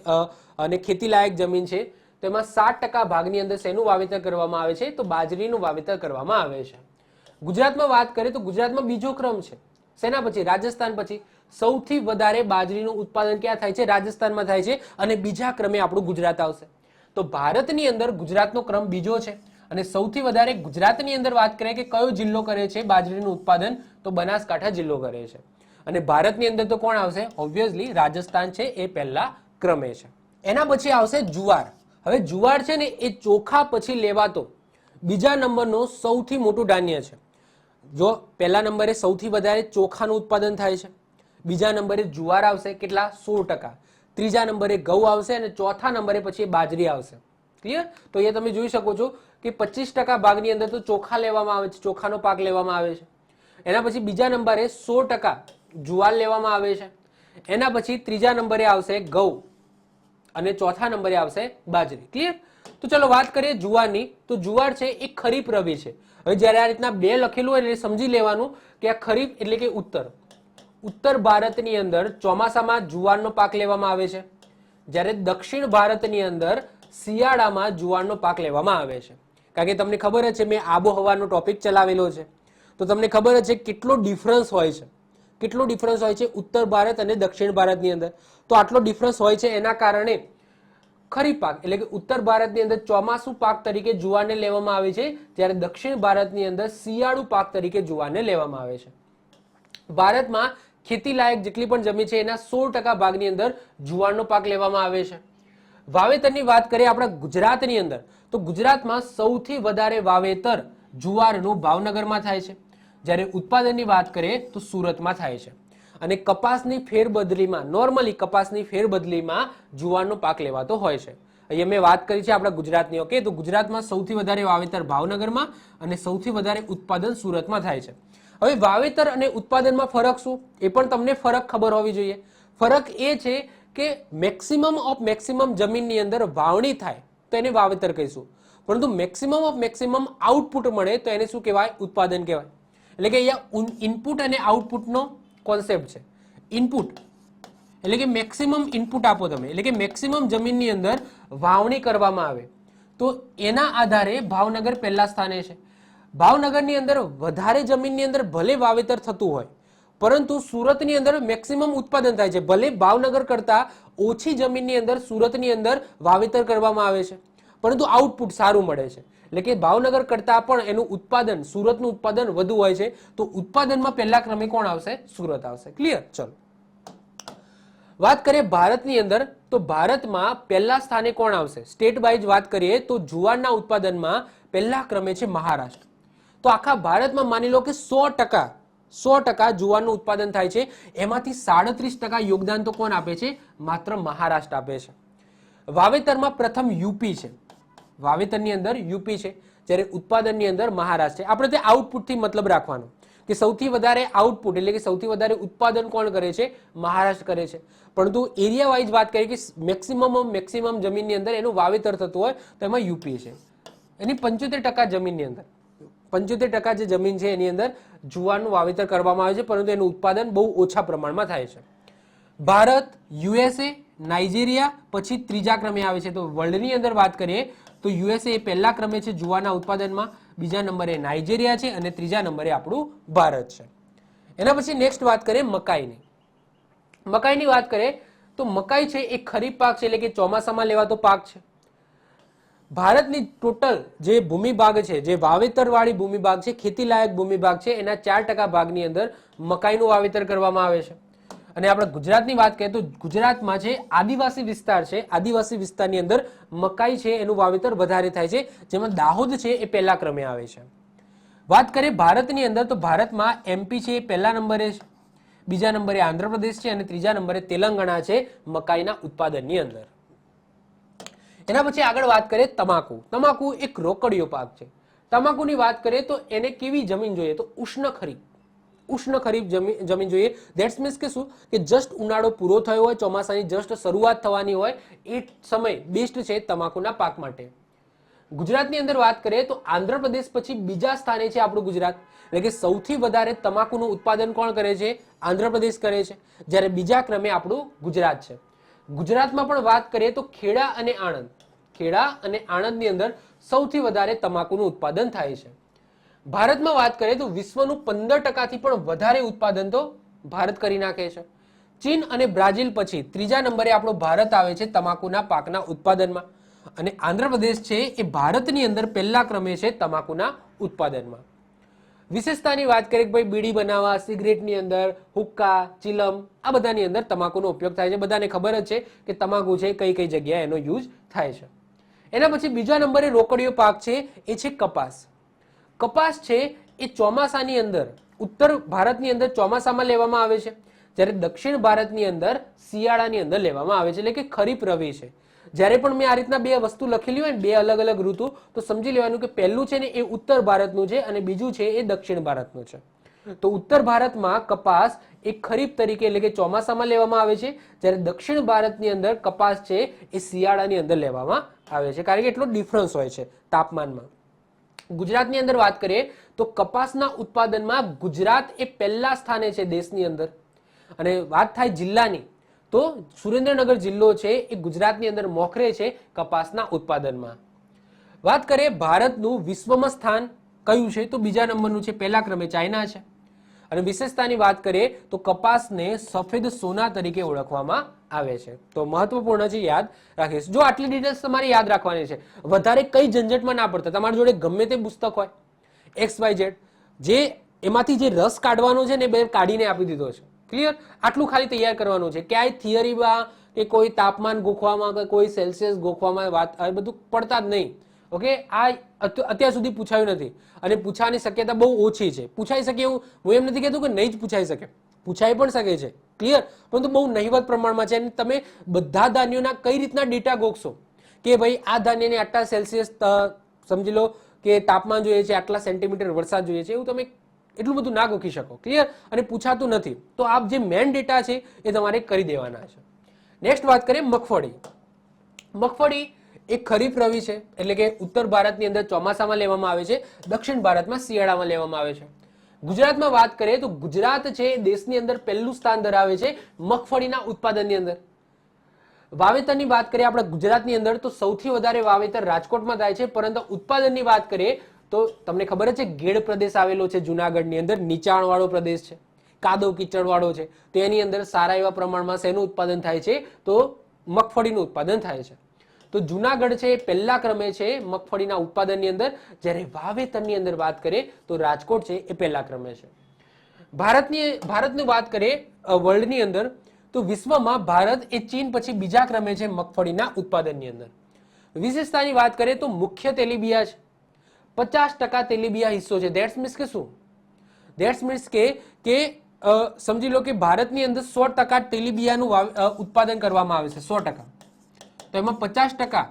Speaker 1: અને ખેતી લાયક જમીન છે, તેમાં 60% ભાગની અંદર શેનું વાવેતર કરવામાં આવે છે? તો બાજરીનું વાવેતર કરવામાં આવે છે. ગુજરાતમાં વાત કરીએ તો ગુજરાતમાં બીજો ક્રમ છે. શેના પછી? રાજસ્થાન પછી. સૌથી વધારે બાજરીનું ઉત્પાદન ક્યાં થાય છે? રાજસ્થાનમાં થાય છે. અને બીજા ક્રમે આપણું ગુજરાત આવશે. તો ભારતની અંદર ગુજરાતનો ક્રમ બીજો છે. અને સૌથી વધારે ગુજરાતની અંદર વાત કરીએ કે કયો જિલ્લો કરે છે બાજરીનું ઉત્પાદન? તો બનાસકાંઠા જિલ્લો કરે છે. અને ભારતની અંદર તો કોણ આવશે? ઓબ્વિયસલી રાજસ્થાન છે એ પહેલા ક્રમે છે. એના પછી આવશે જુવાર. હવે જુવાર છે ને એ ચોખા પછી લેવાતો બીજા નંબરનો સૌથી મોટું ધાન્ય છે. જો પહેલા નંબરે સૌથી વધારે ચોખાનું ઉત્પાદન થાય છે, બીજા નંબરે જુવાર આવશે, કેટલા? 16%. ત્રીજા નંબરે ઘઉં આવશે અને ચોથા નંબરે પછી બાજરી આવશે. ક્લિયર? તો અહીંયા તમે જોઈ શકો છો કે 25% ભાગની અંદર તો ચોખા લેવામાં આવે છે, ચોખાનો પાક લેવામાં આવે છે. એના પછી બીજા નંબરે 16% જુવાર લેવામાં આવે છે. એના પછી ત્રીજા નંબરે આવશે ઘઉં અને ચોથા નંબરે આવશે બાજરી. ક્લિયર? તો ચલો વાત કરીએ જુવારની. તો જુવાર છે એ ખરીફ રવિ છે. હવે જ્યારે આ રીતના બે લખેલું હોય એટલે સમજી લેવાનું કે આ ખરીફ એટલે કે ઉત્તર ભારતની અંદર ચોમાસામાં જુવારનો પાક લેવામાં આવે છે, જ્યારે દક્ષિણ ભારતની અંદર શિયાળામાં જુવારનો પાક લેવામાં આવે છે. કારણ કે તમને ખબર જ છે, મેં આબોહવાનો ટોપિક ચલાવેલો છે, તો તમને ખબર જ છે કેટલો ડિફરન્સ હોય છે, કેટલો ડિફરન્સ હોય છે ઉત્તર ભારત અને દક્ષિણ ભારતની અંદર. તો આટલો ડિફરન્સ હોય છે એના કારણે ખરીફ પાક એટલે કે ઉત્તર ભારતની અંદર ચોમાસુ પાક તરીકે જુવારને લેવામાં આવે છે, જ્યારે દક્ષિણ ભારતની અંદર શિયાળુ પાક તરીકે જુવારને લેવામાં આવે છે. ભારતમાં ખેતી લાયક જેટલી પણ જમીન છે એના 16% ભાગની અંદર જુવારનો પાક લેવામાં આવે છે. વાવેતરની વાત કરીએ આપણા ગુજરાતની અંદર, તો ગુજરાતમાં સૌથી વધારે વાવેતર જુવારનું ભાવનગરમાં થાય છે, જ્યારે ઉત્પાદનની વાત કરીએ તો સુરતમાં થાય છે. અને કપાસની ફેરબદલીમાં, નોર્મલી કપાસની ફેરબદલીમાં જુવારનો પાક લેવાતો હોય છે. અહીંયા મેં વાત કરી છે આપણા ગુજરાતની. ઓકે, તો ગુજરાતમાં સૌથી વધારે વાવેતર ભાવનગરમાં અને સૌથી વધારે ઉત્પાદન સુરતમાં થાય છે. હવે વાવેતર અને ઉત્પાદનમાં ફરક શું? એ પણ તમને ફરક ખબર હોવી જોઈએ. ફરક એ છે કે મેક્સિમમ ઓફ મેક્સિમમ જમીનની અંદર વાવણી થાય તો એને વાવેતર કહીશું, પરંતુ મેક્સિમમ ઓફ મેક્સિમમ આઉટપુટ મળે તો એને શું કહેવાય? ઉત્પાદન કહેવાય. એટલે કે અહીંયા ઇનપુટ અને આઉટપુટનો કોન્સેપ્ટ છે. ઇનપુટ એટલે કે મેક્સિમમ ઇનપુટ આપો તમે, એટલે કે મેક્સિમમ જમીનની અંદર વાવણી કરવામાં આવે તો એના આધારે ભાવનગર પહેલા સ્થાને છે. ભાવનગરની અંદર વધારે જમીનની અંદર ભલે વાવેતર થતું હોય, પરંતુ સુરતની અંદર મેક્સિમમ ઉત્પાદન થાય છે. ભલે ભાવનગર કરતા ઓછી જમીનની અંદર સુરતની અંદર વાવેતર કરવામાં આવે છે, પરંતુ આઉટપુટ સારું મળે છે. એટલે કે ભાવનગર કરતા પણ એનું ઉત્પાદન, સુરતનું ઉત્પાદન વધુ હોય છે. તો ઉત્પાદનમાં પહેલા ક્રમે કોણ આવશે? સુરત આવશે. ક્લિયર? ચલો વાત કરીએ ભારતની અંદર, તો ભારતમાં પહેલા સ્થાને કોણ આવશે? સ્ટેટ વાઇઝ વાત કરીએ તો જુવારના ઉત્પાદનમાં પહેલા ક્રમે છે મહારાષ્ટ્ર. તો આખા ભારતમાં માની લો કે 100% જુવારનું ઉત્પાદન થાય છે, એમાંથી 37% યોગદાન તો કોણ આપે છે? માત્ર મહારાષ્ટ્ર આપે છે. વાવેતરમાં પ્રથમ યુપી છે, વાવેતરની અંદર યુપી છે, જ્યારે ઉત્પાદનની અંદર મહારાષ્ટ્ર છે. આપણે તે આઉટપુટથી મતલબ રાખવાનો કે સૌથી વધારે આઉટપુટ એટલે કે સૌથી વધારે ઉત્પાદન કોણ કરે છે? મહારાષ્ટ્ર કરે છે. પરંતુ એરિયા વાઇઝ વાત કરીએ કે મેક્સિમમ જમીનની અંદર એનું વાવેતર થતું હોય તો એમાં યુપી છે. એની 75% જમીનની અંદર 75% જે જમીન છે એની અંદર જુવારનું વાવેતર કરવામાં આવે છે, પરંતુ એનું ઉત્પાદન બહુ ઓછા પ્રમાણમાં થાય છે. ભારત, યુએસએ, નાઇજીરિયા પછી ત્રીજા ક્રમે આવે છે. તો વર્લ્ડની અંદર વાત કરીએ તો યુએસએ પહેલા ક્રમે છે જુવારના ઉત્પાદનમાં, બીજા નંબરે નાઇજીરિયા છે અને ત્રીજા નંબરે આપણું ભારત છે. એના પછી નેક્સ્ટ વાત કરીએ મકાઈની. મકાઈની વાત કરીએ તો મકાઈ છે એ ખરીફ પાક છે, એટલે કે ચોમાસામાં લેવાતો પાક છે. ભારતની ટોટલ જે ભૂમિભાગ છે, જે વાવેતરવાળી ભૂમિભાગ છે, ખેતીલાયક ભૂમિભાગ છે, એના 4% ભાગની અંદર મકાઈનું વાવેતર કરવામાં આવે છે. અને આપણે ગુજરાતની વાત કરીએ તો ગુજરાતમાં છે આદિવાસી વિસ્તાર છે, આદિવાસી વિસ્તારની અંદર મકાઈ છે એનું વાવેતર વધારે થાય છે, જેમાં દાહોદ છે એ પહેલા ક્રમે આવે છે. વાત કરીએ ભારતની અંદર તો ભારતમાં એમપી છે એ પહેલા નંબરે છે, બીજા નંબરે આંધ્રપ્રદેશ છે અને ત્રીજા નંબરે તેલંગાણા છે મકાઈના ઉત્પાદનની અંદર. એના પછી આગળ વાત કરીએ તમાકુ. તમાકુ એક રોકડિયો પાક છે. તમાકુની વાત કરીએ તો એને કેવી જમીન જોઈએ? તો ઉષ્ણ ખરીફ જમીન જોઈએ. ધેટ્સ મીન્સ કે શું કે જસ્ટ ઉનાળો પૂરો થયો હોય, ચોમાસાની જસ્ટ શરૂઆત થવાની હોય, એ સમય બેસ્ટ છે તમાકુના પાક માટે. ગુજરાતની અંદર વાત કરીએ તો આંધ્રપ્રદેશ પછી બીજા સ્થાને છે આપણું ગુજરાત. એટલે કે સૌથી વધારે તમાકુનું ઉત્પાદન કોણ કરે છે? આંધ્રપ્રદેશ કરે છે, જ્યારે બીજા ક્રમે આપણું ગુજરાત છે. ગુજરાતમાં પણ વાત કરીએ તો ખેડા અને આણંદની અંદર સૌથી વધારે તમાકુનું ઉત્પાદન થાય છે. ભારતમાં વાત કરીએ તો વિશ્વનું 15% પણ વધારે ઉત્પાદન તો ભારત કરી નાખે છે. ચીન અને બ્રાઝિલ પછી ત્રીજા નંબરે આપણો ભારત આવે છે તમાકુના પાકના ઉત્પાદનમાં, અને આંધ્રપ્રદેશ છે એ ભારતની અંદર પહેલા ક્રમે છે તમાકુના ઉત્પાદનમાં. વિશેષતાની વાત કરીએ કે ભાઈ બીડી બનાવવા, સિગરેટની અંદર, હુક્કા, ચિલમ, આ બધાની અંદર તમાકુનો ઉપયોગ થાય છે. બધાને ખબર જ છે કે તમાકુ છે કઈ કઈ જગ્યાએ એનો યુઝ થાય છે. એના પછી બીજા નંબરે રોકડિયો પાક છે એ છે કપાસ. કપાસ છે એ ચોમાસાની અંદર ઉત્તર ભારતની અંદર ચોમાસામાં લેવામાં આવે છે, જ્યારે દક્ષિણ ભારતની અંદર શિયાળાની અંદર લેવામાં આવે છે, એટલે કે ખરીફ રવિ છે. જ્યારે પણ મેં આ રીતના બે વસ્તુ લખેલી હોય ને, બે અલગ અલગ ઋતુ, તો સમજી લેવાનું કે પહેલું છે ને એ ઉત્તર ભારતનું છે અને બીજું છે એ દક્ષિણ ભારતનું છે. તો ઉત્તર ભારતમાં કપાસ એ ખરીફ તરીકે એટલે કે ચોમાસામાં લેવામાં આવે છે, જ્યારે દક્ષિણ ભારતની અંદર કપાસ છે એ શિયાળાની અંદર લેવામાં આવે છે, કારણ કે એટલો ડિફરન્સ હોય છે તાપમાનમાં. ગુજરાતની અંદર વાત કરીએ તો કપાસના ઉત્પાદનમાં ગુજરાત એ પહેલા સ્થાને છે દેશની અંદર. અને વાત થાય જિલ્લાની તો સુરેન્દ્રનગર જિલ્લો છે એ ગુજરાતની અંદર મોખરે છે કપાસના ઉત્પાદનમાં. વાત કરીએ ભારતનું વિશ્વમાં સ્થાન કયું છે તો બીજા નંબરનું છે, પહેલા ક્રમે ચાઇના છે. અને વિશેષતાની વાત કરીએ તો કપાસને સફેદ સોના તરીકે ઓળખવામાં આવે છે. તો મહત્વપૂર્ણ છે, યાદ રાખીશ. જો આટલી ડિટેલ્સ તમારે યાદ રાખવાની છે, વધારે કઈ ઝંઝટમાં ના પડતા. તમારી જોડે ગમે તે પુસ્તક હોય XYZ, જે એમાંથી જે રસ કાઢવાનો છે ને બે કાઢીને આપી દીધો છે. ક્લિયર? આટલું ખાલી તૈયાર કરવાનું છે. ક્યાંય થિયરીમાં કે કોઈ તાપમાન ગોખવામાં કે કોઈ સેલ્સિયસ ગોખવામાં વાત આ બધું પડતા જ નહીં. ઓકે, આ અત્યાર સુધી પૂછાયું નથી અને પૂછવાની શક્યતા બહુ ઓછી છે. પૂછાઈ શકે એવું હું એમ નથી કહેતો કે નહીં જ પૂછાઈ શકે, પૂછાઈ પણ શકે છે. ક્લિયર? પરંતુ બહુ નહિવત પ્રમાણમાં છે. અને તમે બધા ધાન્યોના કઈ રીતના ડેટા ગોખશો કે ભાઈ આ ધાન્યને આટલા સેલ્સિયસ સમજી લો કે તાપમાન જોઈએ છે, આટલા સેન્ટીમીટર વરસાદ જોઈએ છે, એવું તમે એટલું બધું ના ગોખી શકો. ક્લિયર? અને પૂછાતું નથી. તો આપ જે મેન ડેટા છે એ તમારે કરી દેવાના છે. નેક્સ્ટ વાત કરીએ મગફળી. મગફળી એક ખરીફ રવિ છે, એટલે કે ઉત્તર ભારતની અંદર ચોમાસામાં લેવામાં આવે છે, દક્ષિણ ભારતમાં શિયાળામાં લેવામાં આવે છે. ગુજરાતમાં વાત કરીએ તો ગુજરાત છે દેશની અંદર પહેલું સ્થાન ધરાવે છે મગફળીના ઉત્પાદનની અંદર. વાવેતરની વાત કરીએ આપણા ગુજરાતની અંદર તો સૌથી વધારે વાવેતર રાજકોટમાં થાય છે, પરંતુ ઉત્પાદનની વાત કરીએ તો તમને ખબર જ છે ગેડ પ્રદેશ આવેલો છે જુનાગઢની અંદર, નીચાણવાળો પ્રદેશ છે, કાદવ કીચડવાળો છે, તો એની અંદર સારા એવા પ્રમાણમાં શેનું ઉત્પાદન થાય છે તો મગફળીનું ઉત્પાદન થાય છે. તો જુનાગઢ છે એ પહેલા ક્રમે છે મગફળીના ઉત્પાદનની અંદર, જ્યારે વાવેતરની અંદર વાત કરીએ તો રાજકોટ છે એ પહેલા ક્રમે છે. ભારતની વાત કરીએ વર્લ્ડની અંદર તો વિશ્વમાં ભારત એ ચીન પછી બીજા ક્રમે છે મગફળીના ઉત્પાદનની અંદર. વિશેષતાની વાત કરીએ તો મુખ્ય તેલીબિયા છે, 50% તેલીબિયા હિસ્સો છે. ધેટ્સ મીન્સ કે શું? ધેટ્સ મીન્સ કે સમજી લો કે ભારતની અંદર 100% તેલીબિયાનું ઉત્પાદન કરવામાં આવે છે, 100%. તો એમાં 50%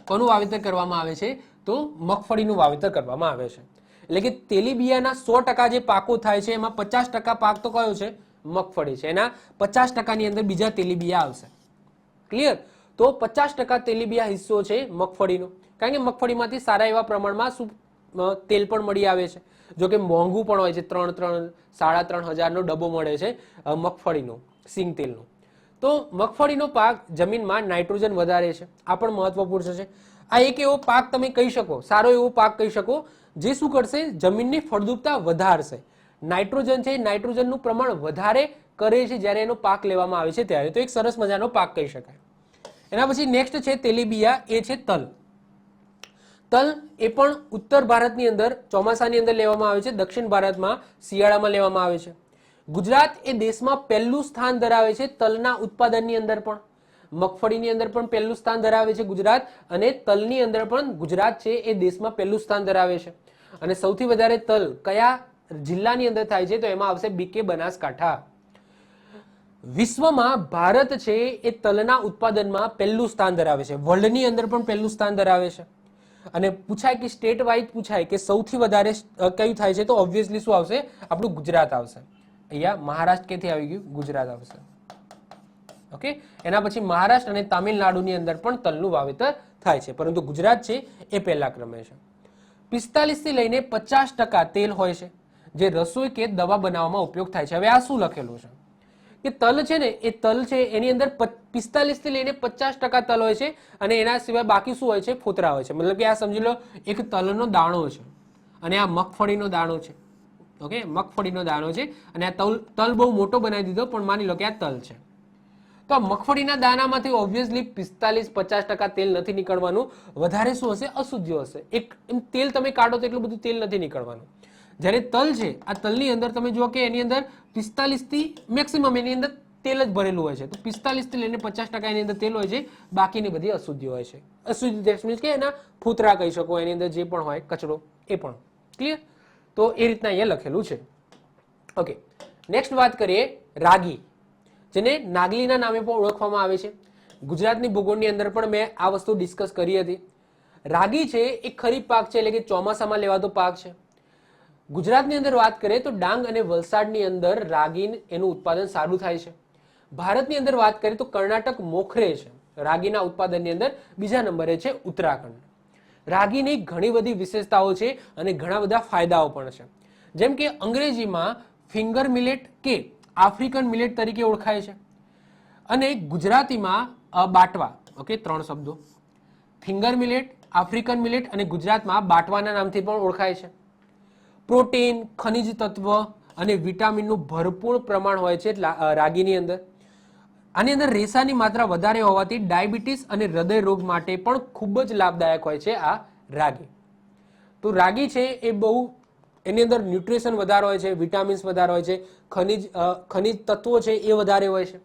Speaker 1: કોનું વાવેતર કરવામાં આવે છે તો મગફળીનું વાવેતર કરવામાં આવે છે. એટલે કે તેલીબિયાના 100% જે પાકો થાય છે એમાં 50% પાક તો કયો છે? મગફળી છે. એના 50%ની અંદર બીજા તેલીબિયા આવશે. ક્લિયર? તો 50% તેલીબિયા હિસ્સો છે મગફળીનો, કારણ કે મગફળીમાંથી સારા એવા પ્રમાણમાં તેલ પણ મળી આવે છે. જો કે મોંઘું પણ હોય છે, 3,000 હજારનો ડબ્બો મળે છે મગફળીનો, સિંગ તેલનો. તો મગફળીનો પાક જમીનમાં નાઇટ્રોજન વધારે છે, આ પણ મહત્વપૂર્ણ છે. આ એક એવો પાક તમે કહી શકો, સારો એવો પાક કહી શકો જે શું કરશે? જમીનની ફળદ્રુપતા વધારશે. નાઇટ્રોજન છે, નાઇટ્રોજનનું પ્રમાણ વધારે કરે છે જ્યારે એનો પાક લેવામાં આવે છે ત્યારે. તો એક સરસ મજાનો પાક કહી શકાય. એના પછી નેક્સ્ટ છે તેલીબિયા, એ છે તલ. તલ એ પણ ઉત્તર ભારતની અંદર ચોમાસાની અંદર લેવામાં આવે છે, દક્ષિણ ભારતમાં શિયાળામાં લેવામાં આવે છે. ગુજરાત એ દેશમાં પહેલું સ્થાન ધરાવે છે તલના ઉત્પાદનની અંદર પણ. મગફળીની અંદર પણ પહેલું સ્થાન ધરાવે છે ગુજરાત, અને તલની અંદર પણ ગુજરાત છે એ દેશમાં પહેલું સ્થાન ધરાવે છે. અને સૌથી વધારે તલ કયા જિલ્લાની અંદર થાય છે તો એમાં આવશે બીકે, બનાસકાંઠા. વિશ્વમાં ભારત છે એ તલના ઉત્પાદનમાં પહેલું સ્થાન ધરાવે છે, વર્લ્ડની અંદર પણ પહેલું સ્થાન ધરાવે છે. અને પૂછાય કે સ્ટેટ વાઇઝ પૂછાય કે સૌથી વધારે કયું થાય છે તો ઓબ્વિયસલી શું આવશે? આપણું ગુજરાત આવશે. અહીંયા મહારાષ્ટ્ર ક્યાંથી આવી ગયું? ગુજરાત આવશે. ઓકે. એના પછી મહારાષ્ટ્ર અને તામિલનાડુની અંદર પણ તલનું વાવેતર થાય છે, પરંતુ ગુજરાત છે એ પહેલા ક્રમે છે. 45 થી લઈને 50% તેલ હોય છે જે રસોઈ કે દવા બનાવવામાં ઉપયોગ થાય છે. હવે આ શું લખેલું છે કે તલ છે ને એ તલ છે એની અંદર 45 થી લઈને 50% તલ હોય છે, અને એના સિવાય બાકી શું હોય છે? ફોતરા હોય છે. મતલબ કે આ સમજી લો એક તલનો દાણો છે અને આ મગફળીનો દાણો છે. ઓકે, મગફળીનો દાણો છે અને આ તલ બહુ મોટો બનાવી દીધો, પણ માની લો કે આ તલ છે. તો આ મગફળીના દાણામાંથી ઓબ્વિયસલી 45-50% તેલ નથી નીકળવાનું. વધારે શું હશે? અશુદ્ધિઓ હશે. એક તેલ તમે કાઢો તો એટલું બધું તેલ નથી નીકળવાનું. જ્યારે તલ છે, આ તલની અંદર તમે જુઓ કે એની અંદર 45 થી મેક્સિમમ એની અંદર તેલ જ ભરેલું હોય છે. તો 45 થી લઈને 50% એની અંદર તેલ હોય છે, બાકીની બધી અશુદ્ધિ હોય છે. અશુદ્ધિ ધેટ મીન્સ કે એના ફૂતરા કહી શકો, એની અંદર જે પણ હોય કચરો એ પણ. ક્લિયર? તો એ રીતના અહીંયા લખેલું છે. ઓકે, નેક્સ્ટ વાત કરીએ રાગી, જેને નાગલીના નામે પણ ઓળખવામાં આવે છે. ગુજરાતની ભૂગોળની અંદર પણ મેં આ વસ્તુ ડિસ્કસ કરી હતી. રાગી છે એ ખરીફ પાક છે, એટલે કે ચોમાસામાં લેવાતો પાક છે. ગુજરાતની અંદર વાત કરીએ તો ડાંગ અને વલસાડની અંદર રાગી એનું ઉત્પાદન સારું થાય છે. ભારતની અંદર વાત કરીએ તો કર્ણાટક મોખરે છે રાગીના ઉત્પાદનની અંદર, બીજા નંબરે છે ઉત્તરાખંડ. રાગીની ઘણી બધી વિશેષતાઓ છે અને ઘણા બધા ફાયદાઓ પણ છે. જેમ કે અંગ્રેજીમાં ફિંગર મિલેટ કે આફ્રિકન મિલેટ તરીકે ઓળખાય છે, અને ગુજરાતીમાં બાટવા. ઓકે, 3 શબ્દો: ફિંગર મિલેટ, આફ્રિકન મિલેટ અને ગુજરાતમાં બાટવાના નામથી પણ ઓળખાય છે. પ્રોટીન, ખનિજ તત્વ અને વિટામિનનું ભરપૂર પ્રમાણ હોય છે રાગીની અંદર. આની અંદર રેસાની માત્રા વધારે હોવાથી ડાયાબિટીસ અને હૃદય રોગ માટે પણ ખૂબ જ લાભદાયક હોય છે આ રાગી. તો રાગી છે એ બહુ, એની અંદર ન્યુટ્રિશન વધારે હોય છે, વિટામિન્સ વધારે હોય છે, ખનિજ તત્વો છે એ વધારે હોય છે.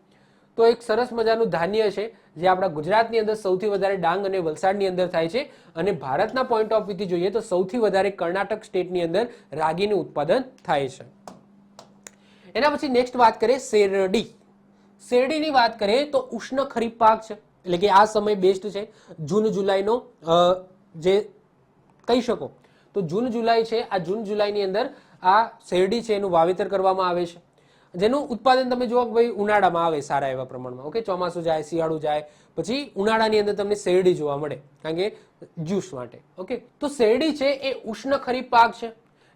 Speaker 1: તો એક સરસ મજાનું ધાન્ય છે જે આપણા ગુજરાતની અંદર સૌથી વધારે ડાંગ અને વલસાડની અંદર થાય છે, અને ભારતના પોઈન્ટ ઓફ વ્યૂથી જોઈએ તો સૌથી વધારે કર્ણાટક સ્ટેટની અંદર રાગીનું ઉત્પાદન થાય છે. એના પછી નેક્સ્ટ વાત કરીએ શેરડી. શેરડીની વાત કરીએ તો ઉષ્ણ ખરીફ પાક છે, એટલે કે આ સમય બેસ્ટ છે. જૂન જુલાઈનો જે કહી શકો તો જૂન જુલાઈ છે, આ જૂન જુલાઈની અંદર આ શેરડી છે એનું વાવેતર કરવામાં આવે છે, જેનું ઉત્પાદન તમે જુઓ કે ભાઈ ઉનાળામાં આવે સારા એવા પ્રમાણમાં. ઓકે, ચોમાસું જાય, શિયાળું જાય, પછી ઉનાળાની અંદર તમને શેરડી જોવા મળે, કારણ કે જ્યુસ માટે. ઓકે, તો શેરડી છે એ ઉષ્ણ ખરીફ પાક છે,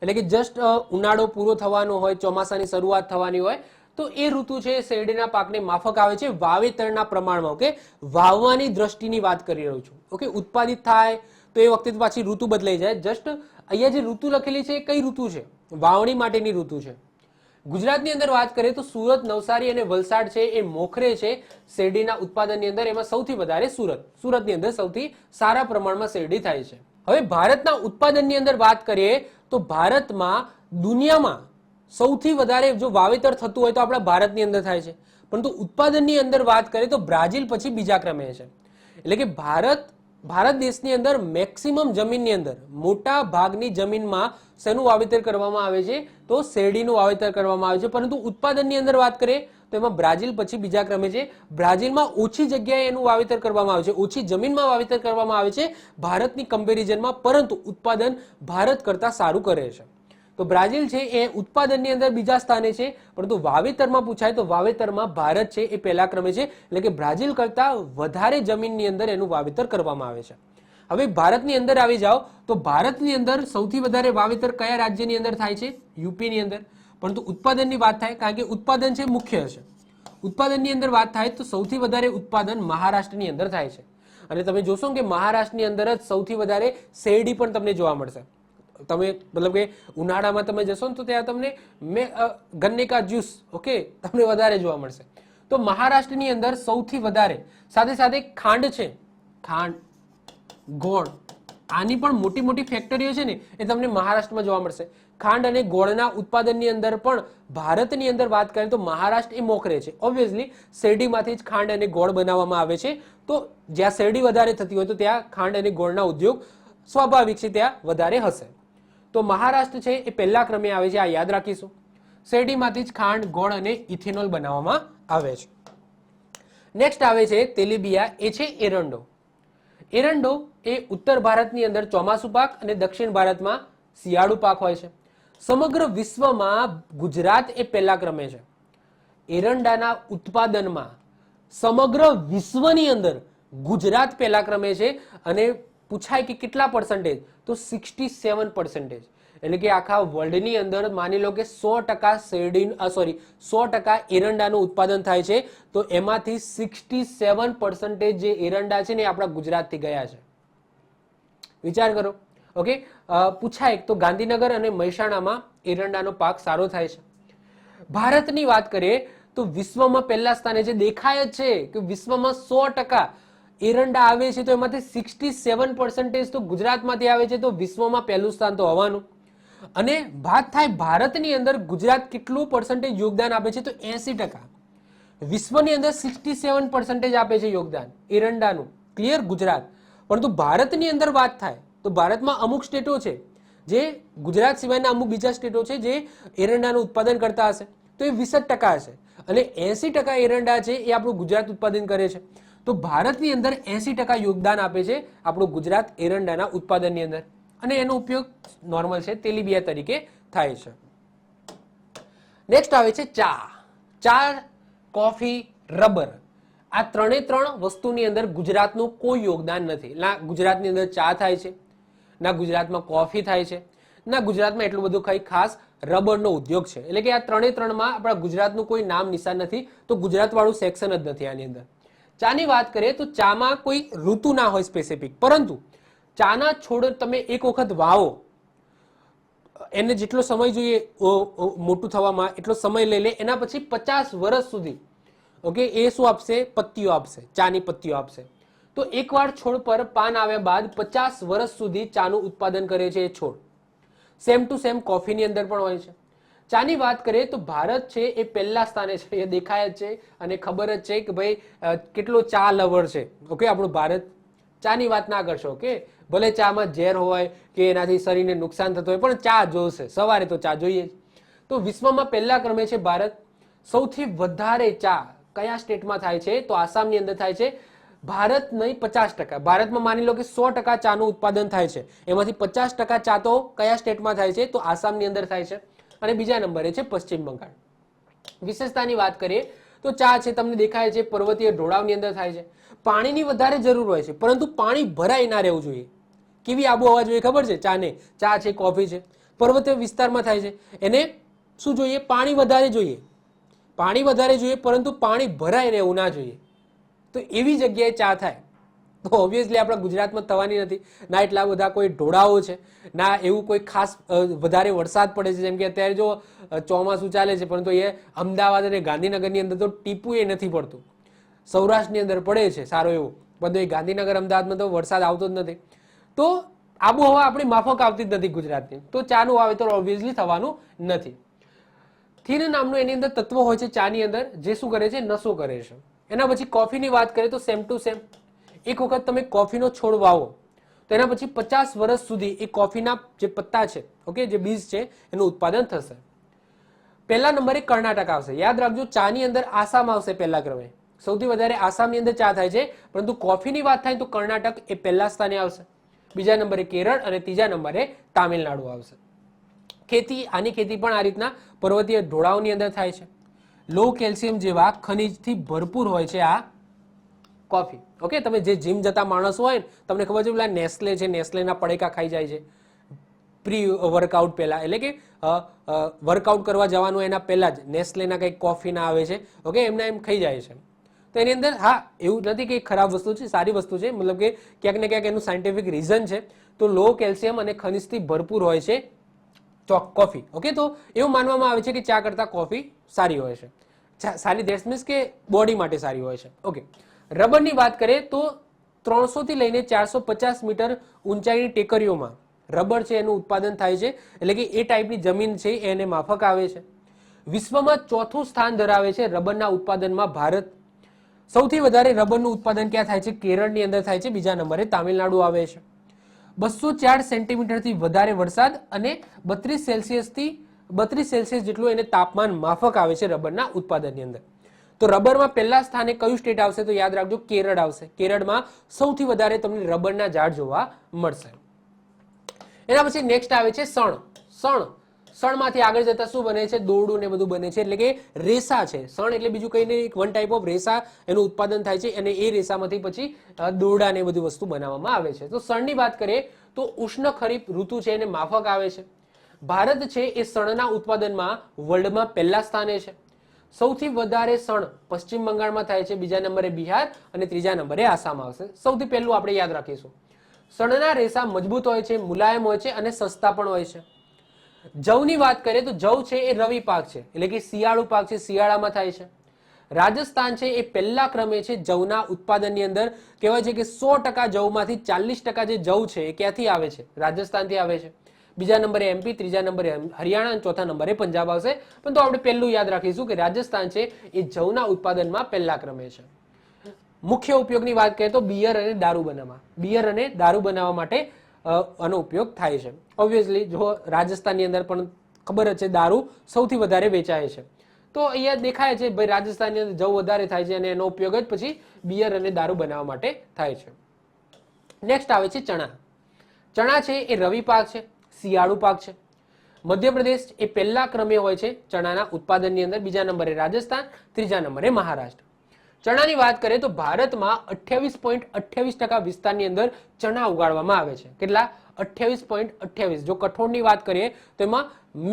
Speaker 1: એટલે કે જસ્ટ ઉનાળો પૂરો થવાનો હોય, ચોમાસાની શરૂઆત થવાની હોય તો એ ઋતુ છે શેરડીના પાકને માફક આવે છે વાવેતરના પ્રમાણમાં. ઓકે, વાવવાની દ્રષ્ટિની વાત કરી રહ્યો છું. ઓકે, ઉત્પાદિત થાય તો એ વખતે પાછી ઋતુ બદલાઈ જાય. જસ્ટ અહીંયા જે ઋતુ લખેલી છે એ કઈ ઋતુ છે? વાવણી માટેની ઋતુ છે. ગુજરાતની અંદર વાત કરીએ તો સુરત, નવસારી અને વલસાડ છે એ મોખરે છે શેરડીના ઉત્પાદનની અંદર. એમાં સૌથી વધારે સુરતની અંદર સૌથી સારા પ્રમાણમાં શેરડી થાય છે. હવે ભારતના ઉત્પાદનની અંદર વાત કરીએ તો ભારતમાં દુનિયામાં સૌથી વધારે જો વાવેતર થતું હોય તો આપણા ભારતની અંદર થાય છે, પરંતુ ઉત્પાદનની અંદર વાત કરીએ તો બ્રાઝિલ પછી બીજા ક્રમે છે. એટલે કે ભારત દેશની અંદર મેક્સિમમ જમીનની અંદર મોટા ભાગની જમીનમાં શેનું વાવેતર કરવામાં આવે છે? તો શેરડીનું વાવેતર કરવામાં આવે છે. પરંતુ ઉત્પાદનની અંદર વાત કરીએ તો એમાં બ્રાઝિલ પછી બીજા ક્રમે છે. બ્રાઝિલમાં ઓછી જગ્યાએ એનું વાવેતર કરવામાં આવે છે, ઓછી જમીનમાં વાવેતર કરવામાં આવે છે ભારતની કમ્પેરિઝનમાં, પરંતુ ઉત્પાદન ભારત કરતા સારું કરે છે. તો બ્રાઝિલ છે એ ઉત્પાદનની અંદર બીજા સ્થાને છે, પરંતુ વાવેતરમાં પૂછાય તો વાવેતરમાં ભારત છે એ પહેલા ક્રમે છે. એટલે કે બ્રાઝિલ કરતા વધારે જમીનની અંદર એનું વાવેતર કરવામાં આવે છે. હવે ભારતની અંદર આવી જાઓ તો ભારતની અંદર સૌથી વધારે વાવેતર કયા રાજ્યની અંદર થાય છે? યુપીની અંદર. પરંતુ ઉત્પાદનની વાત થાય, કારણ કે ઉત્પાદન છે મુખ્ય છે, ઉત્પાદનની અંદર વાત થાય તો સૌથી વધારે ઉત્પાદન મહારાષ્ટ્રની અંદર થાય છે. અને તમે જોશો કે મહારાષ્ટ્રની અંદર જ સૌથી વધારે શેરડી પણ તમને જોવા મળશે. તમે મતલબ કે ઉનાળામાં તમે જશો ને તો ત્યાં તમને ગન્ને કા જ્યુસ ઓકે તમને વધારે જોવા મળશે. તો મહારાષ્ટ્રની અંદર સૌથી વધારે, સાથે સાથે ખાંડ છે, ખાંડ, ગોળ, આની પણ મોટી મોટી ફેક્ટરીઓ છે ને એ તમને મહારાષ્ટ્રમાં જોવા મળશે. ખાંડ અને ગોળના ઉત્પાદનની અંદર પણ ભારતની અંદર વાત કરીએ તો મહારાષ્ટ્ર એ મોખરે છે. ઓબ્વિયસલી શેરડીમાંથી જ ખાંડ અને ગોળ બનાવવામાં આવે છે. તો જ્યાં શેરડી વધારે થતી હોય તો ત્યાં ખાંડ અને ગોળના ઉદ્યોગ સ્વાભાવિક છે ત્યાં વધારે હશે. તો મહારાષ્ટ્ર છે એ પહેલા ક્રમે આવે છે, આ યાદ રાખીશું. શેરડીમાંથી જ ખાંડ, ગોળ અને ઇથેનોલ બનાવવામાં આવે છે. નેક્સ્ટ આવે છે તેલીબિયા, એ છે એરંડો. એરંડો એ ઉત્તર ભારતની અંદર ચોમાસુ પાક અને દક્ષિણ ભારતમાં શિયાળુ પાક હોય છે. સમગ્ર વિશ્વમાં ગુજરાત એ પહેલા ક્રમે છે એરંડાના ઉત્પાદનમાં. સમગ્ર વિશ્વની અંદર ગુજરાત પહેલા ક્રમે છે. અને પૂછાય કે કેટલા પર્સન્ટેજ? તો 67%. એટલે કે આખા વર્લ્ડની અંદર માની લો કે 100% એરંડાનું ઉત્પાદન થાય છે, તો એમાંથી 67% જે એરંડા છે ને એ આપણા ગુજરાતથી ગયા છે. વિચાર કરો. ઓકે, પૂછાય તો ગાંધીનગર અને મહેસાણામાં એરંડાનો પાક સારો થાય છે. ભારતની વાત કરીએ તો વિશ્વમાં પહેલા સ્થાને જે દેખાય જ છે કે વિશ્વમાં 100% એરંડા આવે છે, તો એમાંથી 67% તો ગુજરાતમાંથી આવે છે. તો વિશ્વમાં પહેલું સ્થાન તો હોવાનું. અને વાત થાય ભારતની અંદર ગુજરાત કેટલું પર્સન્ટેજ યોગદાન આપે છે? તો 80%. વિશ્વની અંદર 67% આપે છે યોગદાન એરંડાનું. ક્લિયર? ગુજરાત. પરંતુ ભારતની અંદર વાત થાય તો ભારતમાં અમુક સ્ટેટો છે, જે ગુજરાત સિવાયના અમુક બીજા સ્ટેટો છે જે એરંડાનું ઉત્પાદન કરતા હશે, તો એ 20% હશે. અને 80% એરંડા છે એ આપણું ગુજરાત ઉત્પાદન કરે છે. તો ભારતની અંદર 80% યોગદાન આપે છે આપણું ગુજરાત એરંડાના ઉત્પાદનની અંદર. અને એનો ઉપયોગ નોર્મલ છે તેલીબિયા તરીકે થાય છે. નેક્સ્ટ આવે છે ચા, કોફી, રબર. આ ત્રણ વસ્તુની અંદર ગુજરાતનું કોઈ યોગદાન નથી. ના ગુજરાતની અંદર ચા થાય છે, ના ગુજરાતમાં કોફી થાય છે, ના ગુજરાતમાં એટલું બધું કઈ ખાસ રબરનો ઉદ્યોગ છે. એટલે કે આ ત્રણેયમાં આપણા ગુજરાતનું કોઈ નામ નિશાન નથી. તો ગુજરાત વાળું સેક્શન જ નથી આની અંદર. ચાની વાત કરીએ તો ચામાં કોઈ ઋતુ ના હોય સ્પેસિફિક, પરંતુ ચાના છોડ તમે એક વખત વાવો, એને જેટલો સમય જોઈએ મોટું થવામાં એટલો સમય લઈ લે, એના પછી 50 વર્ષ સુધી ઓકે એ શું આપશે? પત્તીઓ આપશે, ચાની પત્તીઓ આપશે. તો એકવાર છોડ પર પાન આવ્યા બાદ 50 વર્ષ સુધી ચાનું ઉત્પાદન કરે છે એ છોડ. સેમ ટુ સેમ કોફીની અંદર પણ હોય છે. ચાની વાત કરીએ તો ભારત છે એ પહેલા સ્થાને છે, એ દેખાય જ છે અને ખબર જ છે કે ભાઈ કેટલો ચા લવર છે. ઓકે, આપણું ભારત. ચાની વાત ના કરશો, ઓકે, ભલે ચામાં ઝેર હોય કે એનાથી શરીરને નુકસાન થતું હોય, પણ ચા જોશે, સવારે તો ચા જોઈએ. તો વિશ્વમાં પહેલા ક્રમે છે ભારત. સૌથી વધારે ચા કયા સ્ટેટમાં થાય છે? તો આસામની અંદર થાય છે. ભારત નહીં, 50%. ભારતમાં માની લો કે 100% ચાનું ઉત્પાદન થાય છે, એમાંથી 50% ચા તો કયા સ્ટેટમાં થાય છે? તો આસામની અંદર થાય છે. અને બીજા નંબરે છે પશ્ચિમ બંગાળ. વિશેષતાની વાત કરીએ તો ચા છે તમને દેખાય છે પર્વતીય ઢોળાવની અંદર થાય છે. પાણીની વધારે જરૂર હોય છે, પરંતુ પાણી ભરાઈ ના રહેવું જોઈએ. કેવી આબોહવા જોઈએ ખબર છે ચાને? ચા છે, કોફી છે, પર્વતીય વિસ્તારમાં થાય છે, એને શું જોઈએ? પાણી વધારે જોઈએ. પાણી વધારે જોઈએ, પરંતુ પાણી ભરાય ને એવું ના જોઈએ. તો એવી જગ્યાએ ચા થાય. તો ઓબ્વિયસલી આપણા ગુજરાતમાં થવાની નથી. ના એટલા બધા કોઈ ઢોળાવો છે, ના એવું કોઈ ખાસ વધારે વરસાદ પડે છે. જેમ કે અત્યારે જો ચોમાસું ચાલે છે, પરંતુ એ અમદાવાદ અને ગાંધીનગરની અંદર તો ટીપું એ નથી પડતું. સૌરાષ્ટ્રની અંદર પડે છે સારો એવું, બધું એ ગાંધીનગર અમદાવાદમાં તો વરસાદ આવતો જ નથી. તો આબોહવા આપણી માફક આવતી જ નથી ગુજરાતની, તો ચાનું વાવેતર ઓબ્વિયસલી થવાનું નથી. થીન નામનું એની અંદર તત્વ હોય છે ચાની અંદર, જે શું કરે છે, નશો કરે છે. એના પછી કોફીની વાત કરીએ તો સેમ ટુ સેમ. એક વખત તમે કોફીનો છોડ વાવો તો એના પછી 50 વર્ષ સુધી એ કોફીના જે પત્તા છે, ઓકે, જે બીજ છે, એનું ઉત્પાદન થશે. પહેલા નંબરે કર્ણાટક આવશે. યાદ રાખજો, ચાની અંદર આસામ આવશે પહેલા ક્રમે. સૌથી વધારે આસામની અંદર ચા થાય છે, પરંતુ કોફીની વાત થાય તો કર્ણાટક એ પહેલા સ્થાને આવશે. બીજા નંબરે કેરળ અને ત્રીજા નંબરે તામિલનાડુ આવશે. આની ખેતી પણ આ રીતના પર્વતીય ઢોળાવની અંદર થાય છે. લો કેલ્શિયમ જેવા ખનિજથી ભરપૂર હોય છે આ કોફી. ઓકે, તમે જે જીમ જતા માણસો હોય ને, તમને ખબર છે પેલા નેસ્લે છે, નેસ્લેના પડીકા ખાઈ જાય છે પ્રી વર્કઆઉટ પહેલા, એટલે કે વર્કઆઉટ કરવા જવાનું એના પહેલા જ નેસ્લેના કંઈક કોફીના આવે છે, ઓકે, એમને એમ ખાઈ જાય છે. તો એની અંદર હા, એવું નથી કે ખરાબ વસ્તુ છે, સારી વસ્તુ છે, મતલબ કે ક્યાંક ને ક્યાંક એનું સાયન્ટિફિક રીઝન છે. તો લો કેલ્શિયમ અને ખનિજથી ભરપૂર હોય છે કોફી. ઓકે, તો એવું માનવામાં આવે છે કે ચા કરતા કોફી સારી હોય છે. સારી દેટ્સ મીન્સ કે બોડી માટે સારી હોય છે. ઓકે, રબરની વાત કરીએ તો 300 થી લઈને 450 મીટર ઊંચાઈની ટેકરીઓમાં રબર છે એનું ઉત્પાદન થાય છે, એટલે કે એ ટાઈપની જમીન છે એને માફક આવે છે. વિશ્વમાં ચોથું સ્થાન ધરાવે છે રબરના ઉત્પાદનમાં ભારત. સૌથી વધારે રબરનું ઉત્પાદન ક્યાં થાય છે? કેરળની અંદર થાય છે. બીજા નંબરે તામિલનાડુ આવે છે. 204 સેન્ટીમીટરથી વધારે વરસાદ અને 32 સેલ્સિયસ જેટલું એને તાપમાન માફક આવે છે રબરના ઉત્પાદનની અંદર. તો રબરમાં પહેલા સ્થાને કયું સ્ટેટ આવશે? તો યાદ રાખજો, કેરળ આવશે. કેરળમાં સૌથી વધારે તમને રબરના ઝાડ જોવા મળશે. એના પછી નેક્સ્ટ આવે છે શણ. શણમાંથી આગળ જતા શું બને છે? દોરડું ને બધું બને છે, એટલે કે રેસા છે. શણ એટલે બીજું કઈ નહીં, વન ટાઈપ ઓફ રેસા એનું ઉત્પાદન થાય છે, અને એ રેસામાંથી પછી દોરડા ને બધી વસ્તુ બનાવવામાં આવે છે. તો શણની વાત કરીએ તો ઉષ્ણ ખરીફ ઋતુ છે એને માફક આવે છે. ભારત છે એ શણના ઉત્પાદનમાં વર્લ્ડમાં પહેલા સ્થાને છે. સૌથી વધારે શણ પશ્ચિમ બંગાળમાં થાય છે, બીજા નંબરે બિહાર અને ત્રીજા નંબરે આસામ આવશે. સૌથી પહેલું આપણે યાદ રાખીશું. શણના રેસા મજબૂત હોય છે, મુલાયમ હોય છે અને સસ્તા પણ હોય છે. જવની વાત કરીએ તો જવ છે એ રવિ પાક છે, એટલે કે શિયાળુ પાક છે, શિયાળામાં થાય છે. રાજસ્થાન છે એ પહેલા ક્રમે છે જવના ઉત્પાદનની અંદર. કહેવાય છે કે 100% જવમાંથી 40% જે જવ છે એ ક્યાંથી આવે છે? રાજસ્થાનથી આવે છે. બીજા નંબરે એમપી, ત્રીજા નંબરે હરિયાણા અને ચોથા નંબરે પંજાબ આવશે. પણ તો આપણે પહેલું યાદ રાખીશું કે રાજસ્થાન છે એ જવના ઉત્પાદનમાં પહેલા ક્રમે છે. મુખ્ય ઉપયોગની વાત કરીએ તો બિયર અને દારૂ બનાવવા માટે આનો ઉપયોગ થાય છે. ઓબ્વિયસલી જો રાજસ્થાનની અંદર પણ ખબર જ છે દારૂ સૌથી વધારે વેચાય છે. તો અહીંયા દેખાય છે ભાઈ રાજસ્થાનની અંદર જવ વધારે થાય છે અને એનો ઉપયોગ જ પછી બિયર અને દારૂ બનાવવા માટે થાય છે. નેક્સ્ટ આવે છે ચણા. ચણા છે એ રવિ પાક છે, શિયાળુ પાક છે. મધ્યપ્રદેશ એ પહેલા ક્રમે હોય છે ચણાના ઉત્પાદનની અંદર, બીજા નંબરે રાજસ્થાન, ત્રીજા નંબરે મહારાષ્ટ્ર. ચણાની વાત કરીએ તો ભારતમાં 28.28% વિસ્તારની અંદર ચણા ઉગાડવામાં આવે છે. કેટલા? 28.28. જો કઠોળની વાત કરીએ તો એમાં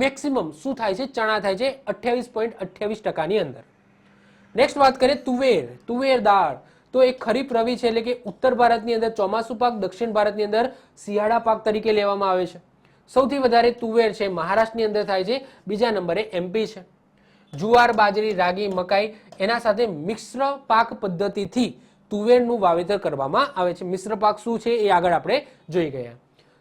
Speaker 1: મેક્સિમમ શું થાય છે? ચણા થાય છે 28.28%ની અંદર. નેક્સ્ટ વાત કરીએ તુવેર દાળ. તો એ ખરીફ રવિ છે, એટલે કે ઉત્તર ભારતની અંદર ચોમાસુ પાક, દક્ષિણ ભારતની અંદર શિયાળા પાક તરીકે લેવામાં આવે છે. સૌથી વધારે તુવેર છે મહારાષ્ટ્રની અંદર થાય છે, બીજા નંબરે એમપી છે. જુવાર, બાજરી, રાગી, મકાઈ એના સાથે મિશ્ર પાક પદ્ધતિથી તુવેરનું વાવેતર કરવામાં આવે છે. મિશ્ર પાક શું છે એ આગળ આપણે જોઈ ગયા.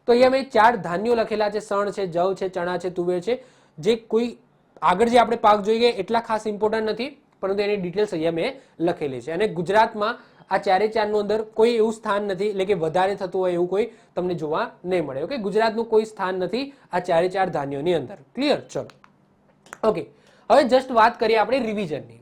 Speaker 1: તો અહીંયા મેં 4 ધાન્યો લખેલા છે: શણ છે, જવ છે, ચણા છે, તુવેર છે. જે કોઈ આગળ જે આપણે પાક જોઈ ગયા એટલા ખાસ ઇમ્પોર્ટન્ટ નથી, પરંતુ એની ડિટેલ્સ અહીંયા મેં લખેલી છે. અને ગુજરાતમાં આ ચારે ચારનું અંદર કોઈ એવું સ્થાન નથી, એટલે કે વધારે થતું હોય એવું કોઈ તમને જોવા નહીં મળે. ઓકે, ગુજરાતનું કોઈ સ્થાન નથી આ ચારે ચાર ધાન્યોની અંદર. ક્લિયર? ચલો, ઓકે. હવે જસ્ટ વાત કરીએ આપણે રિવિઝનની.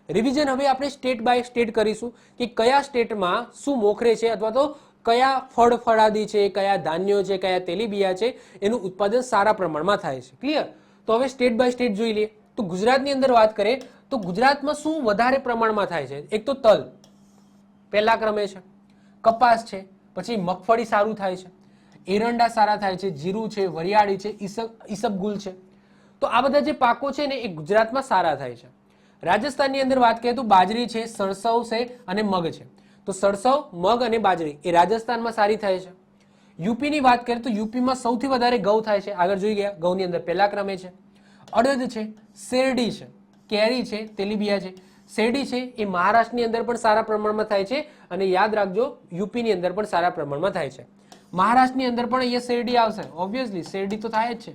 Speaker 1: રિવિઝન હવે આપણે સ્ટેટ બાય સ્ટેટ કરીશું કે કયા સ્ટેટમાં શું મોખરે છે, અથવા તો કયા ફળ ફળાદી છે, કયા ધાન્યો છે, કયા તેલીબિયા છે એનું ઉત્પાદન સારા પ્રમાણમાં થાય છે. ક્લિયર? તો હવે સ્ટેટ બાય સ્ટેટ જોઈ લઈએ. તો ગુજરાતની અંદર વાત કરીએ તો ગુજરાતમાં શું વધારે પ્રમાણમાં થાય છે? એક તો તલ પહેલા ક્રમે છે, કપાસ છે, પછી મગફળી સારું થાય છે, એરંડા સારા થાય છે, જીરું છે, વરિયાળી છે, ઈસબગુલ છે. તો આ બધા જે પાકો છે ને એ ગુજરાતમાં સારા થાય છે. રાજસ્થાનની અંદર વાત કરીએ તો બાજરી છે, સરસવ છે અને મગ છે. તો સરસવ, મગ અને બાજરી એ રાજસ્થાનમાં સારી થાય છે. યુપીની વાત કરીએ તો યુપીમાં સૌથી વધારે ઘઉં થાય છે. આગળ જોઈ ગયા, ઘઉંની અંદર પહેલા ક્રમે છે. અડદ છે, શેરડી છે, કેરી છે, તેલીબિયા છે. શેરડી છે એ મહારાષ્ટ્રની અંદર પણ સારા પ્રમાણમાં થાય છે અને યાદ રાખજો યુપીની અંદર પણ સારા પ્રમાણમાં થાય છે. મહારાષ્ટ્રની અંદર પણ અહીંયા શેરડી આવશે, ઓબ્વિયસલી શેરડી તો થાય જ છે.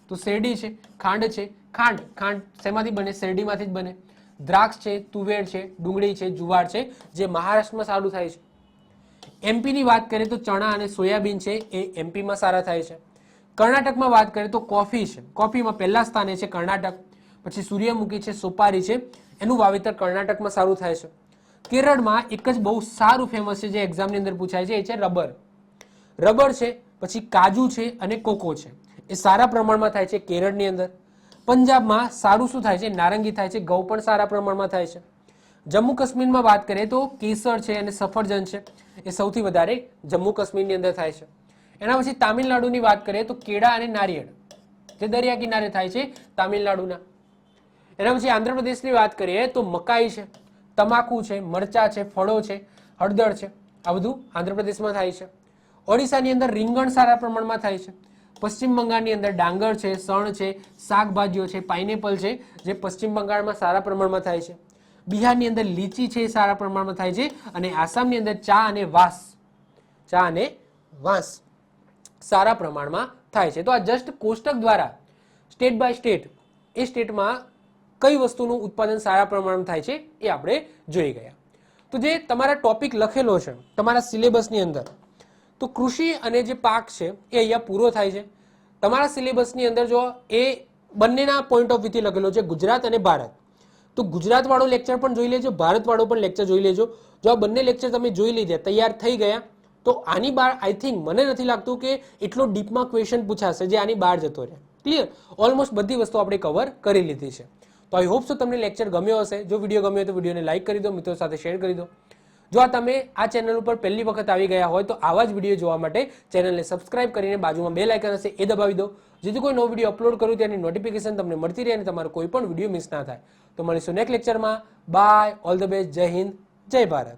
Speaker 1: તો શેરડી છે, ખાંડ છે, ખાંડ શેમાંથી બને? શેરડીમાંથી જ બને. દ્રાક્ષ છે, તુવેર છે, ડુંગળી છે, જુવાર છે, જે મહારાષ્ટ્રમાં સારું થાય છે. એમપીની વાત કરીએ તો ચણા અને સોયાબીન છે એ એમપીમાં સારા થાય છે. કર્ણાટકમાં વાત કરીએ તો કોફી છે, કોફીમાં પહેલા સ્થાને છે કર્ણાટક. પછી સૂર્યમુખી છે, સોપારી છે, એનું વાવેતર કર્ણાટકમાં સારું થાય છે. કેરળમાં એક જ બહુ સારું ફેમસ છે જે એક્ઝામની અંદર પૂછાય છે, એ છે રબર. રબર છે, પછી કાજુ છે અને કોકો છે, એ સારા પ્રમાણમાં થાય છે કેરળની અંદર. પંજાબમાં સારું શું થાય છે? નારંગી થાય છે. ઘઉં પણ સારા પ્રમાણમાં થાય છે. જમ્મુ કાશ્મીરમાં વાત કરીએ તો કેસર છે અને સફરજન છે, એ સૌથી વધારે જમ્મુ કાશ્મીરની અંદર થાય છે. એના પછી તામિલનાડુની વાત કરીએ તો કેળા અને નારિયેળ, જે દરિયા કિનારે થાય છે તામિલનાડુના. એના પછી આંધ્રપ્રદેશની વાત કરીએ તો મકાઈ છે, તમાકુ છે, મરચા છે, ફળો છે, હળદર છે, આ બધું આંધ્રપ્રદેશમાં થાય છે. ઓડિશાની અંદર રીંગણ સારા પ્રમાણમાં થાય છે. પશ્ચિમ બંગાળની અંદર ડાંગર છે, સણ છે, શાકભાજીઓ છે, પાઇનેપલ છે, જે પશ્ચિમ બંગાળમાં સારા પ્રમાણમાં થાય છે. બિહારની અંદર લીચી છે, એ સારા પ્રમાણમાં થાય છે. અને આસામની અંદર ચા અને વાંસ સારા પ્રમાણમાં થાય છે. તો આ જસ્ટ કોષ્ટક દ્વારા સ્ટેટ બાય સ્ટેટ એ સ્ટેટમાં કઈ વસ્તુનું ઉત્પાદન સારા પ્રમાણમાં થાય છે એ આપણે જોઈ ગયા. તો જે તમારા ટોપિક લખેલો છે તમારા સિલેબસની અંદર, તો કૃષિ અને જે પાક છે એ અહીંયા પૂરો થાય છે. તમારા સિલેબસની અંદર જો એ બંનેના પોઈન્ટ ઓફ વ્યૂથી લખેલો છે, ગુજરાત અને ભારત, તો ગુજરાત વાળો લેક્ચર પણ જોઈ લેજો, ભારત વાળો પણ લેક્ચર જોઈ લેજો. જો આ બંને લેક્ચર તમે જોઈ લીધા, તૈયાર થઈ ગયા, તો આની બહાર આઈ થિંક મને નથી લાગતું કે એટલો ડીપમાં ક્વેશ્ચન પૂછાશે જે આની બહાર જતો રહે. ક્લિયર? ઓલમોસ્ટ બધી વસ્તુ આપણે કવર કરી લીધી છે. તો આઈ હોપ સો તમને લેક્ચર ગમ્યો હશે. જો વિડીયો ગમ્યો તો વિડીયોને લાઈક કરી દો, મિત્રો સાથે શેર કરી દો. જો તમે આ ચેનલ ઉપર પહેલી વખત આવી ગયા હોય તો આવા જ વિડીયો જોવા માટે ચેનલને સબસ્ક્રાઇબ કરીને બાજુમાં બેલ આઇકન હશે એ દબાવી દો, જેથી કોઈ નવો વિડીયો અપલોડ કરું તેની નોટિફિકેશન તમને મળતી રહે અને તમારો કોઈ પણ વિડીયો મિસ ના થાય. તો મળીશું નેક્સ્ટ લેક્ચરમાં. બાય, ઓલ ધ બેસ્ટ, જય હિન્દ, જય ભારત.